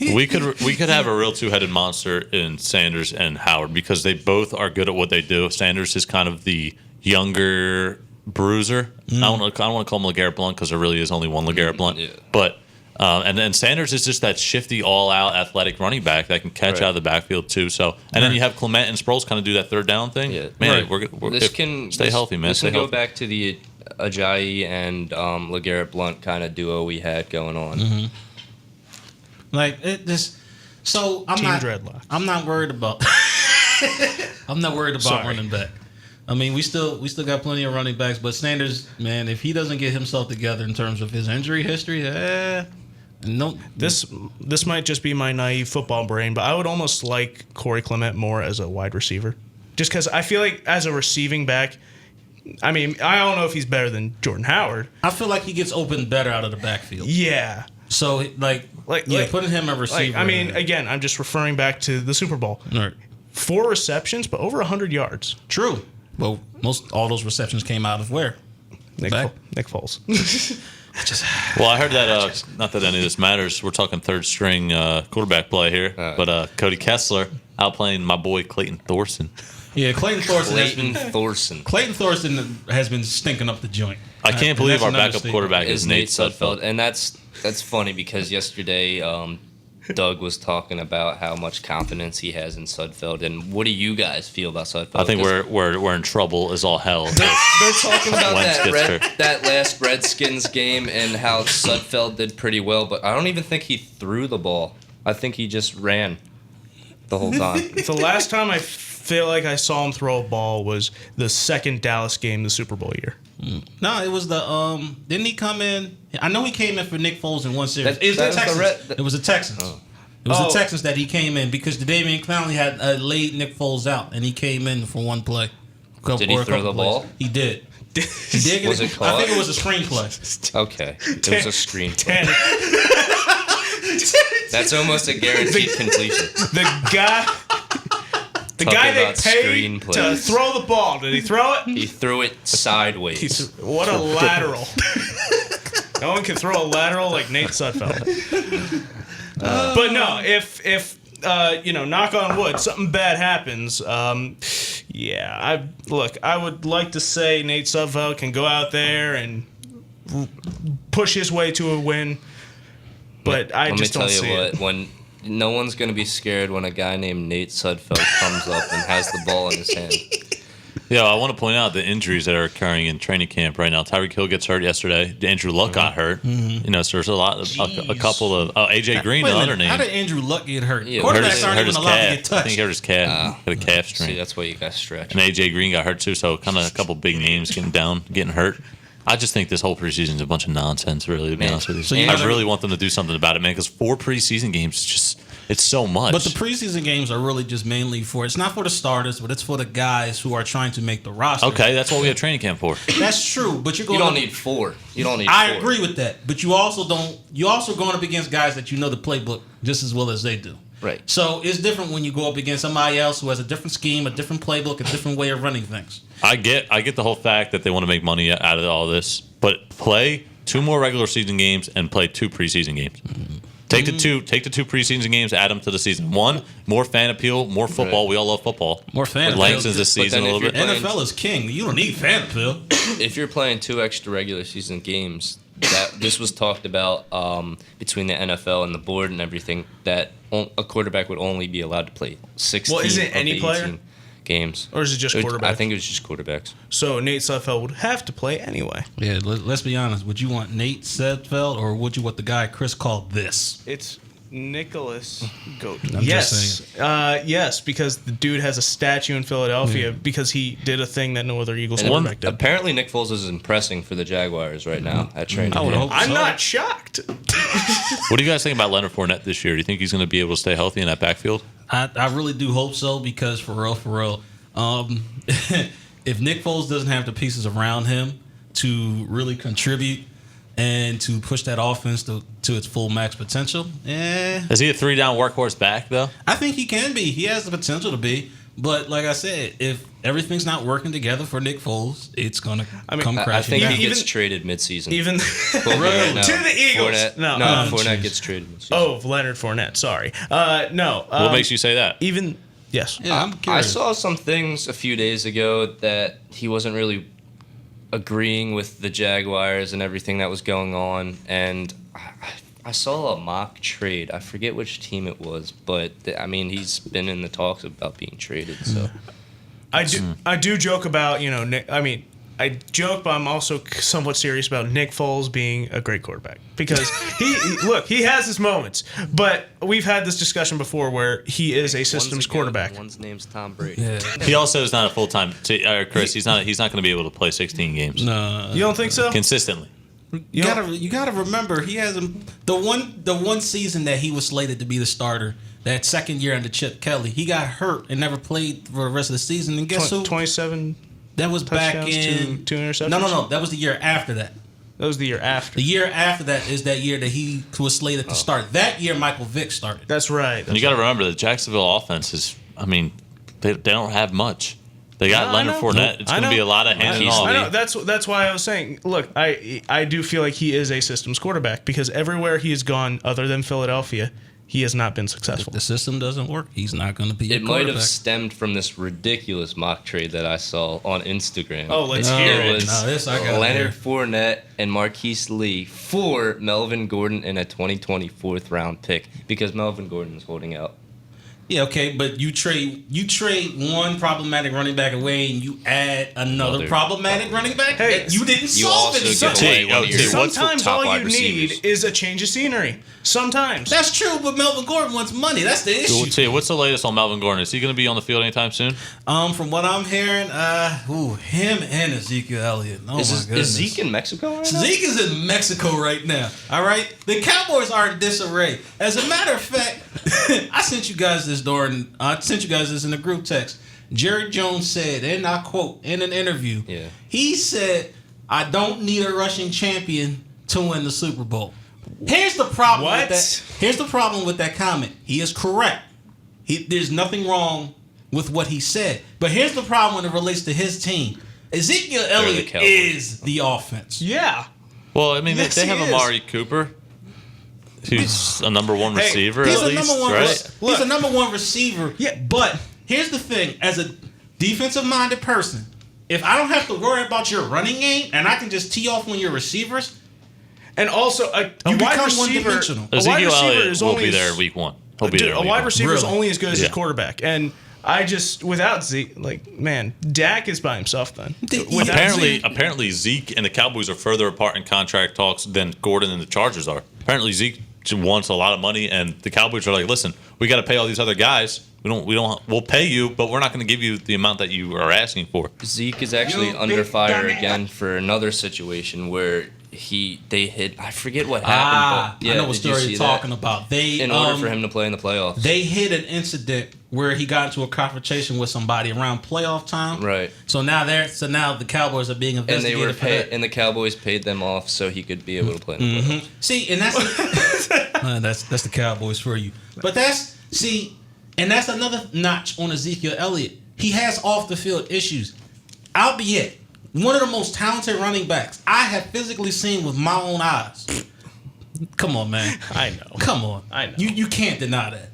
we could have a real two-headed monster in Sanders and Howard because they both are good at what they do. Sanders is kind of the younger bruiser. I don't want to call him LeGarrette Blount because there really is only one LeGarrette Blount. Yeah. But and then Sanders is just that shifty, all-out, athletic running back that can catch out of the backfield too. So then you have Clement and Sproles kind of do that third down thing. Yeah. Man, Right. stay healthy, man. This Stay can go healthy. back to the Ajayi and LeGarrette Blount kind of duo we had going on. like it just. So I'm Team not. dreadlock. I'm not worried about. I'm not worried about Sorry. running back. I mean, we still got plenty of running backs, but Sanders, man, if he doesn't get himself together in terms of his injury history, no. This might just be my naive football brain, but I would almost like Corey Clement more as a wide receiver, just because I feel like as a receiving back. I mean, I don't know if he's better than Jordan Howard. I feel like he gets open better out of the backfield. Yeah. So putting him a receiver. I mean, again, I'm just referring back to the Super Bowl. Right. 4 receptions, but over 100 yards. True. Well, all those receptions came out of where? Nick Foles. Well, I heard that. Not that any of this matters. We're talking third string quarterback play here, but Cody Kessler outplaying my boy Clayton Thorson. Yeah, Clayton Thorson has been stinking up the joint. I can't believe That's our an backup understatement. quarterback is Nate Sudfeld. And that's funny because yesterday Doug was talking about how much confidence he has in Sudfeld. And what do you guys feel about Sudfeld? I think we're in trouble as all hell. They're talking about Wentz gets hurt. that last Redskins game and how Sudfeld did pretty well, but I don't even think he threw the ball. I think he just ran the whole time. The last time I feel like I saw him throw a ball was the second Dallas game, the Super Bowl year. No, it was the didn't he come in? I know he came in for Nick Foles in one series. It was the Texans. It was the Texans that he came in because the Damian Clowney had laid Nick Foles out, and he came in for one play. Did he throw the ball? He did. He did get Was it caught? I think it was a screenplay. Okay. It was a screen. 10. That's almost a guaranteed completion. The guy they about paid to screenplays. throw the ball. Did he throw it? He threw it sideways. What a lateral. No one can throw a lateral like Nate Sudfeld. But no, if knock on wood, something bad happens. I would like to say Nate Sudfeld can go out there and push his way to a win, but I just don't see it. When no one's going to be scared when a guy named Nate Sudfeld comes up and has the ball in his hand. Yeah, I want to point out the injuries that are occurring in training camp right now. Tyreek Hill gets hurt yesterday. Andrew Luck got hurt. So there's a couple of AJ Green, Wait a the minute, other name. how did Andrew Luck get hurt? Yeah, Quarterbacks aren't even allowed to get I touched. think he hurt his calf. Got a calf strain. See, that's why you guys stretch. And AJ Green got hurt too, so kind of a couple big names getting hurt. I just think this whole preseason is a bunch of nonsense, really, to be honest with you. So you I gotta- really want them to do something about it, man, because 4 preseason games is just, it's so much. But the preseason games are really just mainly it's not for the starters, but it's for the guys who are trying to make the roster. Okay, that's what we have training camp for. That's true, but you're going. You don't need 4. You don't need I 4. agree with that, but you also don't. You also going up against guys that you know the playbook just as well as they do. Right. So it's different when you go up against somebody else who has a different scheme, a different playbook, a different way of running things. I get the whole fact that they want to make money out of all this, but play 2 more regular season games and play 2 preseason games. Take the 2 preseason games, add them to the season. 1, more fan appeal, more football. Right. We all love football. More fan appeal. Lengthens the season a then little if bit. you're NFL is king. You don't need fan appeal. If you're playing 2 extra regular season games, this was talked about between the NFL and the board and everything, that a quarterback would only be allowed to play 16 Well, is it of any the player? 18 games. Or is it just quarterbacks? I think it was just quarterbacks. So Nate Sudfeld would have to play anyway. Yeah, let's be honest. Would you want Nate Sudfeld or would you want the guy Chris called this? It's Nicholas Goat. I'm just Yes, because the dude has a statue in Philadelphia because he did a thing that no other Eagles And quarterback did. apparently Nick Foles is impressing for the Jaguars right now at training. I would camp. hope I'm so. not shocked. What do you guys think about Leonard Fournette this year? Do you think he's going to be able to stay healthy in that backfield? I really do hope so because for real, if Nick Foles doesn't have the pieces around him to really contribute and to push that offense to its full max potential, Is he a 3-down workhorse back though? I think he can be. He has the potential to be. But like I said, if everything's not working together for Nick Foles, it's going to come crashing I think down. he gets traded midseason. Even No, to the Eagles. Fournette, No. Fournette geez. gets traded midseason. Oh, Leonard Fournette. Sorry. No. What makes you say that? Even yes. Yeah, I'm I curious. saw some things a few days ago that he wasn't really agreeing with the Jaguars and everything that was going on, and I saw a mock trade. I forget which team it was, but he's been in the talks about being traded. So I do joke about Nick. I joke, but I'm also somewhat serious about Nick Foles being a great quarterback because he has his moments, but we've had this discussion before where he is a systems quarterback. One's name's Tom Brady. Yeah. He also is not a full-time. Chris, he's not going to be able to play 16 games No. You don't think so? consistently. You gotta remember he hasn't the one season that he was slated to be the starter. That second year under Chip Kelly, he got hurt and never played for the rest of the season. And guess who? 27 That was back touchdowns, in two interceptions? No. That was the year after that. That was the year after. The year after that is that year that he was slated to start. That year, Michael Vick started. That's right. And you got to remember the Jacksonville offense is. They don't have much. They got Leonard Fournette. It's going to be a lot of handing off. I know. That's why I was saying. Look, I do feel like he is a systems quarterback because everywhere he has gone, other than Philadelphia, he has not been successful. If the system doesn't work, he's not going to be. It might have stemmed from this ridiculous mock trade that I saw on Instagram. Oh, let's hear It it. was No, this I gotta Leonard hear. Fournette and Marquise Lee for Melvin Gordon in a 2020 fourth round pick because Melvin Gordon is holding out. Yeah, okay, but you trade one problematic running back away, and you add another problematic running back. Hey, You didn't You solve also it. give away one of your Sometimes top all wide you receivers. need is a change of scenery. Sometimes. That's true, but Melvin Gordon wants money. That's the issue. T, what's the latest on Melvin Gordon? Is he going to be on the field anytime soon? From what I'm hearing, him and Ezekiel Elliott. Oh my Is goodness. Zeke in Mexico right now? Zeke is in Mexico right now. All right, the Cowboys are in disarray. As a matter of fact, I sent you guys this in the group text. Jerry Jones said, and I quote in an interview, he said, "I don't need a rushing champion to win the Super Bowl." Here's the problem with that. Here's the problem with that comment. He is correct. There's nothing wrong with what he said. But here's the problem when it relates to his team. Ezekiel Elliott is the offense. Yeah. Well, Yes, they have he is. Amari Cooper, who's a number one receiver He's at a least, number one. right? He's a number one receiver. Yeah. But here's the thing: as a defensive-minded person, if I don't have to worry about your running game and I can just tee off on your receivers, And also, a You wide become receiver, one-dimensional. a wide Ezekiel receiver Elliott is will only be as- there week one. He'll be Dude, there. a week wide one. receiver is Really? only as good as Yeah. his quarterback. And I just, without Zeke, Dak is by himself then. Without Apparently Zeke and the Cowboys are further apart in contract talks than Gordon and the Chargers are. Apparently Zeke wants a lot of money, and the Cowboys are like, "Listen, we got to pay all these other guys. We'll pay you, but we're not going to give you the amount that you are asking for." Zeke is actually under fire again for another situation where they hit. I forget what happened. But I know what did you story see you're that? talking about. They In order for him to play in the playoffs. they hit an incident where he got into a confrontation with somebody around playoff time. Right. So now the Cowboys are being and investigated they were for that. and the Cowboys paid them off so he could be able to play in the playoffs. See, and that's the Cowboys for you. But that's another notch on Ezekiel Elliott. He has off the field issues, albeit one of the most talented running backs I have physically seen with my own eyes. Come on, man. I know. Come on. I know. You can't deny that.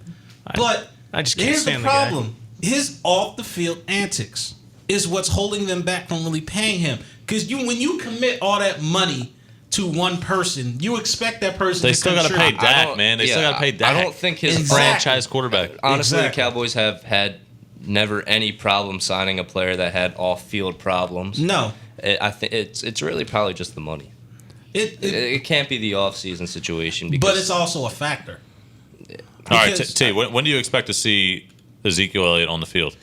But I just can't here's stand the the guy. problem. His off the field antics is what's holding them back from really paying him. Because when you commit all that money to one person, you expect that person They to still got to pay contribute. Dak, man. They still got to pay Dak. I don't think his He's a franchise quarterback. Honestly, Exactly. the Cowboys have had never any problem signing a player that had off-field problems. No. I think it's really probably just the money. It, It can't be the off-season situation because but it's also a factor. All right, Because- T, when do you expect to see Ezekiel Elliott on the field?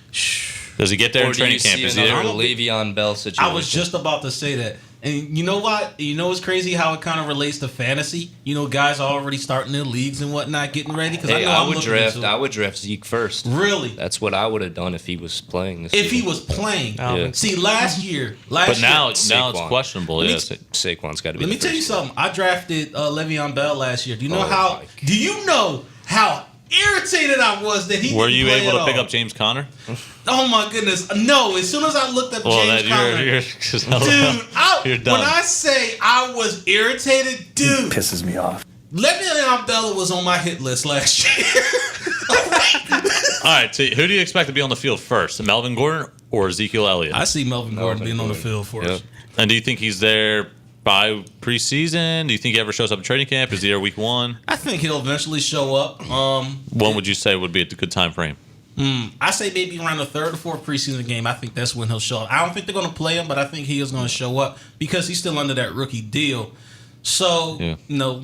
Does he get there or in do training you camp? see Is he another there? Le'Veon Bell situation? I was just about to say that. And you know what? You know what's crazy how it kind of relates to fantasy? You know, guys are already starting their leagues and whatnot, getting ready. Because I would draft Zeke first. Really? That's what I would have done if he was playing this If season. he was playing. Yeah. See, last year. But now it's Saquon. questionable. Yes. Saquon's got to be. Let me tell you something. I drafted Le'Veon Bell last year. Do you know Oh, Do you know how irritated I was that he Were didn't you play able at to pick all? up James Conner? Oh my goodness! No. As soon as I looked up James Conner, you're dude, done. when I say I was irritated, dude, Pisses me off. Le'Veon Bell was on my hit list last year. All right, so who do you expect to be on the field first, Melvin Gordon or Ezekiel Elliott? I see Melvin Gordon being on the field for us. Yep. And do you think he's there by preseason? Do you think he ever shows up at training camp? Is he there week 1? I think he'll eventually show up. When would you say would be a good time frame? I say maybe around the 3rd or 4th preseason game. I think that's when he'll show up. I don't think they're going to play him, but I think he is going to show up because he's still under that rookie deal. So, Yeah. you know,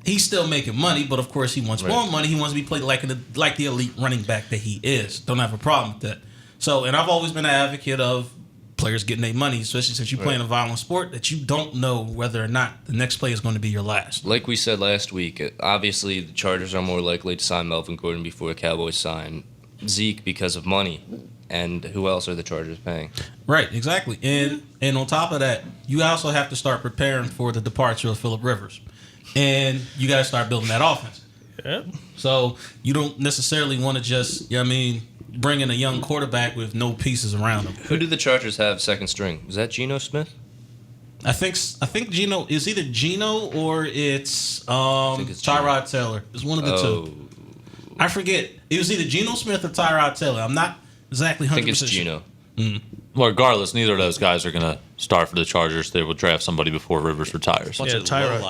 he's still making money, but of course he wants more money. He wants to be played like the elite running back that he is. Don't have a problem with that. So, and I've always been an advocate of players getting their money, especially since you play in a violent sport that you don't know whether or not the next play is going to be your last. Like we said last week, obviously the Chargers are more likely to sign Melvin Gordon before the Cowboys sign Zeke because of money. And who else are the Chargers paying? Right, exactly. And on top of that, you also have to start preparing for the departure of Phillip Rivers. And you got to start building that offense. Yep. So you don't necessarily want to just, bring in a young quarterback with no pieces around him. Who do the Chargers have second string? Is that Geno Smith? I think Geno is either Geno or it's it's Tyrod Taylor. It's one of the two. I forget. It was either Geno Smith or Tyrod Taylor. I'm not exactly 100%. I think it's Geno. Well, regardless, neither of those guys are going to start for the Chargers. They will draft somebody before Rivers retires. Yeah, Tyrod.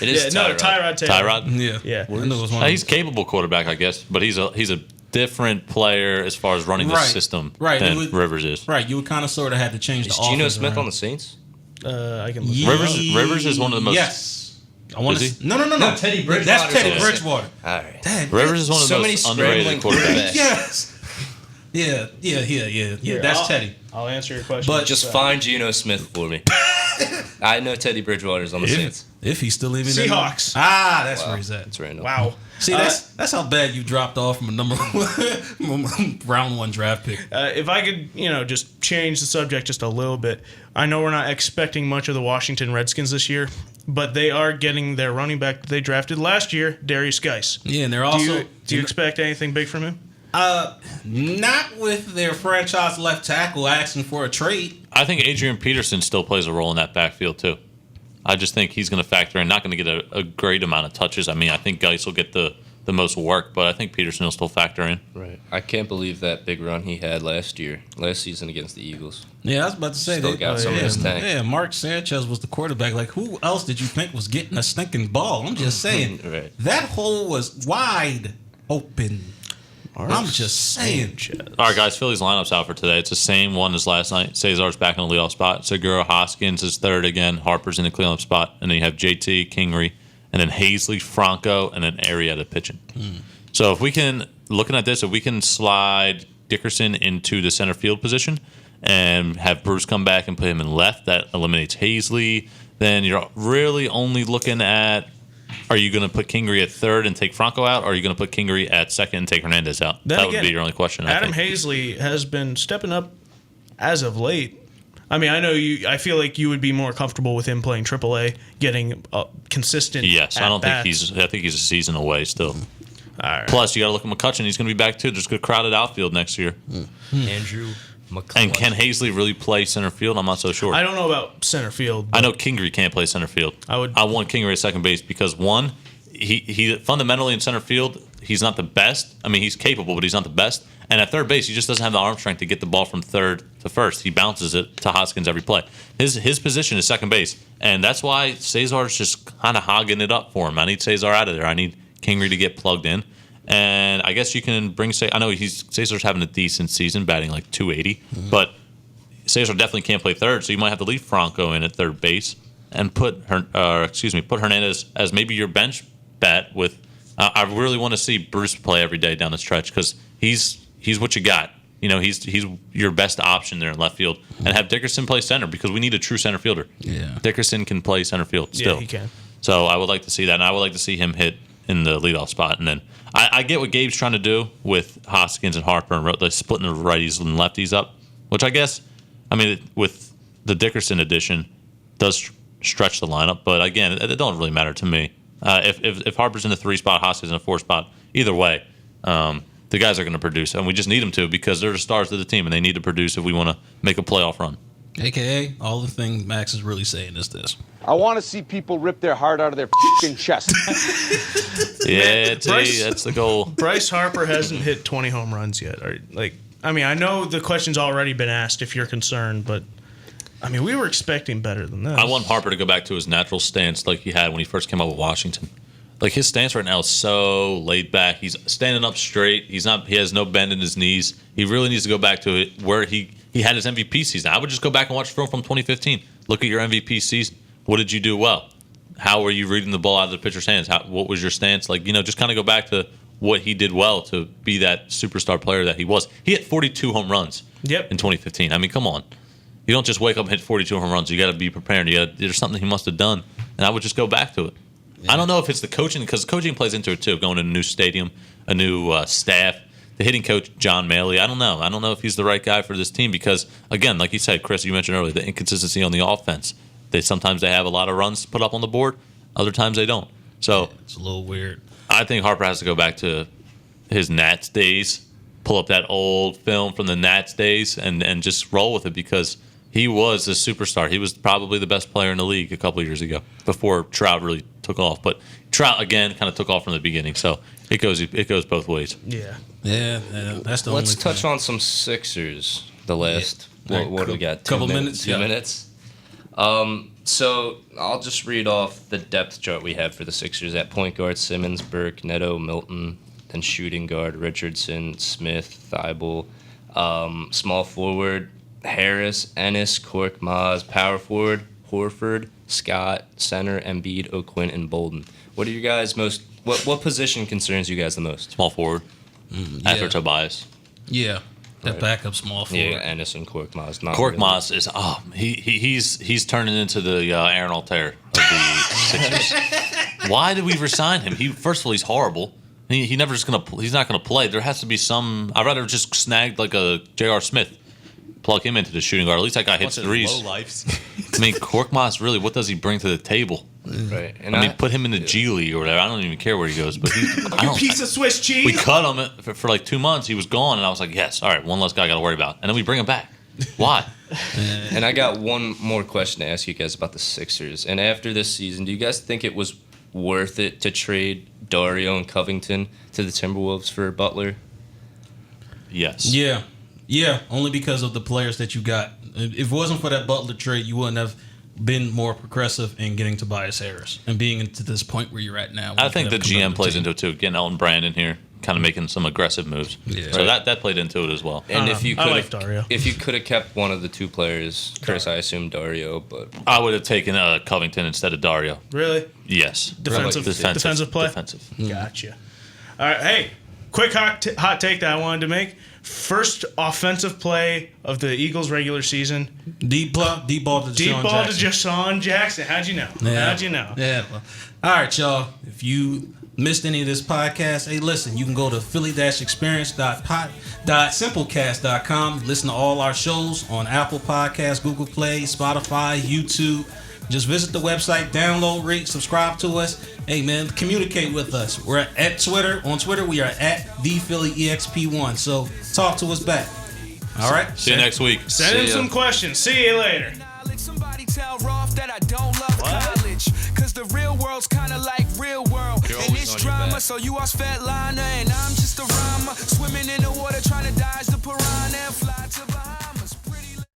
It is No, Tyrod. Tyrod Taylor. Tyrod? Yeah. I knew it was one of He's capable quarterback, I guess, but he's a different player as far as running the system than Rivers is. Right, you would kind of sort of had to change Is the offense. Geno Smith around. on the Saints? I can. Rivers is one of the most. Yes. I want Is to. No. Teddy Bridgewater. That's Teddy Yeah. Bridgewater. All right. Dang, Rivers is one of the So many most underrated scrambling quarterbacks. Yes. Yeah. That's Teddy. I'll answer your question. But Just find Geno Smith for me. I know Teddy Bridgewater's on the Saints. If he's still even Seahawks. That's where he's at. That's random. Wow. See, that's how bad you dropped off from a number one round 1 draft pick. If I could, just change the subject just a little bit. I know we're not expecting much of the Washington Redskins this year, but they are getting their running back that they drafted last year, Darius Geis. Yeah, and they're also. Do you expect anything big from him? Not with their franchise left tackle asking for a trade. I think Adrian Peterson still plays a role in that backfield too. I just think he's going to factor in. Not going to get a great amount of touches. I mean, I think Geis will get the most work, but I think Peterson will still factor in. Right. I can't believe that big run he had last season against the Eagles. Yeah, I was about to say Still got some in his tank. Yeah, Mark Sanchez was the quarterback. Like, who else did you think was getting a stinking ball? I'm just saying. Right. That hole was wide open. I'm just saying. All right, guys, Phillies lineup's out for today. It's the same one as last night. Cesar's back in the leadoff spot. Segura Hoskins is third again. Harper's in the cleanup spot. And then you have JT, Kingery, and then Hazley, Franco, and then Arrieta pitching. So if we can, looking at this, if we can slide Dickerson into the center field position and have Bruce come back and put him in left, that eliminates Hazley. Then you're really only looking at, are you going to put Kingery at third and take Franco out, or are you going to put Kingery at second and take Hernandez out? Then That again, would be your only question, I Adam think. Hazley has been stepping up as of late. I mean, I know you. I feel like you would be more comfortable with him playing AAA, getting consistent. Yes, I don't think at-bats. I think he's a season away still. All right. Plus, you got to look at McCutcheon. He's going to be back too. There's a good crowded outfield next year. Andrew McCullough. And can Hazley really play center field? I'm not so sure. I don't know about center field. I know Kingery can't play center field. I want Kingery at second base because one, he fundamentally in center field, he's not the best. I mean, he's capable, but he's not the best. And at third base, he just doesn't have the arm strength to get the ball from third to first. He bounces it to Hoskins every play. His position is second base, and that's why Cesar's just kind of hogging it up for him. I need Cesar out of there. I need Kingery to get plugged in. And I guess you can bring I know Cesar's having a decent season, batting like 280, but Cesar definitely can't play third, so you might have to leave Franco in at third base and put Hernandez as maybe your bench bat with. I really want to see Bruce play every day down the stretch because he's what you got. He's your best option there in left field, and have Dickerson play center because we need a true center fielder. Yeah. Dickerson can play center field still. Yeah, he can. So I would like to see that, and I would like to see him hit in the leadoff spot. And then I get what Gabe's trying to do with Hoskins and Harper and splitting the righties and lefties up, which I guess, with the Dickerson addition, does stretch the lineup. But again, it don't really matter to me. If Harper's in the 3 spot, Hoskins in the 4 spot, either way, the guys are going to produce, and we just need them to because they're the stars of the team, and they need to produce if we want to make a playoff run. AKA, all the thing Max is really saying is this. I want to see people rip their heart out of their fucking chest. Yeah, that's the goal. Bryce Harper hasn't hit 20 home runs yet. I know the question's already been asked if you're concerned, but we were expecting better than this. I want Harper to go back to his natural stance like he had when he first came up with Washington. Like his stance right now is so laid back. He's standing up straight. He has no bend in his knees. He really needs to go back to it where he had his MVP season. I would just go back and watch film from 2015. Look at your MVP season. What did you do well? How were you reading the ball out of the pitcher's hands? What was your stance? Just kind of go back to what he did well to be that superstar player that he was. He hit 42 home runs in 2015. Come on. You don't just wake up and hit 42 home runs. You got to be prepared. There's something he must have done, and I would just go back to it. Yeah. I don't know if it's the coaching, because coaching plays into it too. Going to a new stadium, a new staff. The hitting coach, John Maley, I don't know. I don't know if he's the right guy for this team because, again, like you said, Chris, you mentioned earlier, the inconsistency on the offense. Sometimes they have a lot of runs put up on the board. Other times they don't. So it's a little weird. I think Harper has to go back to his Nats days, pull up that old film from the Nats days, and just roll with it because he was a superstar. He was probably the best player in the league a couple of years ago before Trout really took off. But Trout, again, kind of took off from the beginning. So it goes both ways. Yeah. Yeah, that's the Let's only touch thing. on some Sixers. The last, what do we got? Couple minutes? 2 minutes. So I'll just read off the depth chart we have for the Sixers. At point guard, Simmons, Burke, Neto, Milton. Then shooting guard, Richardson, Smith, Thibault. Small forward, Harris, Ennis, Cork, Maz. Power forward, Horford, Scott. Center, Embiid, O'Quinn, and Bolden. What are you guys most? What position concerns you guys the most? Small forward after Tobias. Yeah. That backup small forward. Yeah, Ennis and Cork Maz. Cork Maz is he's turning into the Aaron Altair of the Sixers. Why did we resign him? First of all, he's horrible. He's not gonna play. There has to be some. I'd rather just snag like a J.R. Smith, plug him into the shooting guard. At least that guy hits threes. Low lives. Cork Maz, really, what does he bring to the table? Right. And put him in the G League or whatever. I don't even care where he goes. But You piece of Swiss cheese. we cut him for like 2 months. He was gone, and I was like, yes, all right, one less guy I got to worry about. And then we bring him back. Why? And I got one more question to ask you guys about the Sixers. And after this season, do you guys think it was worth it to trade Dario and Covington to the Timberwolves for Butler? Yes. Yeah, only because of the players that you got. If it wasn't for that Butler trade, you wouldn't have been more progressive in getting Tobias Harris and being to this point where you're at now. I think the GM plays into it too. Getting Elton Brand in here, kind of making some aggressive moves. Yeah. So that played into it as well. And if you could like Dario. if you could have kept one of the two players, Chris, I assume Dario, but I would have taken Covington instead of Dario. Really? Yes. Defensive play? Defensive. Gotcha. All right. Hey, quick hot take that I wanted to make. First offensive play of the Eagles regular season. Deep ball to Deshaun Jackson. How'd you know? How'd you know? Yeah. Well, all right, y'all. If you missed any of this podcast, hey, listen, you can go to philly-experience.simplecast.com. Listen to all our shows on Apple Podcasts, Google Play, Spotify, YouTube. Just visit the website, download, rate, subscribe to us. Hey, man, communicate with us. We're at Twitter. On Twitter, we are at ThePhillyEXP1. So talk to us back. All right? See you next week. Send in some questions. See you later. Somebody tell Rolf that I don't love college. Cause the real world's kinda like real world. And it's drama, so you are Svetlana and I'm just a rhymer. Swimming in the water trying to dodge the piranha.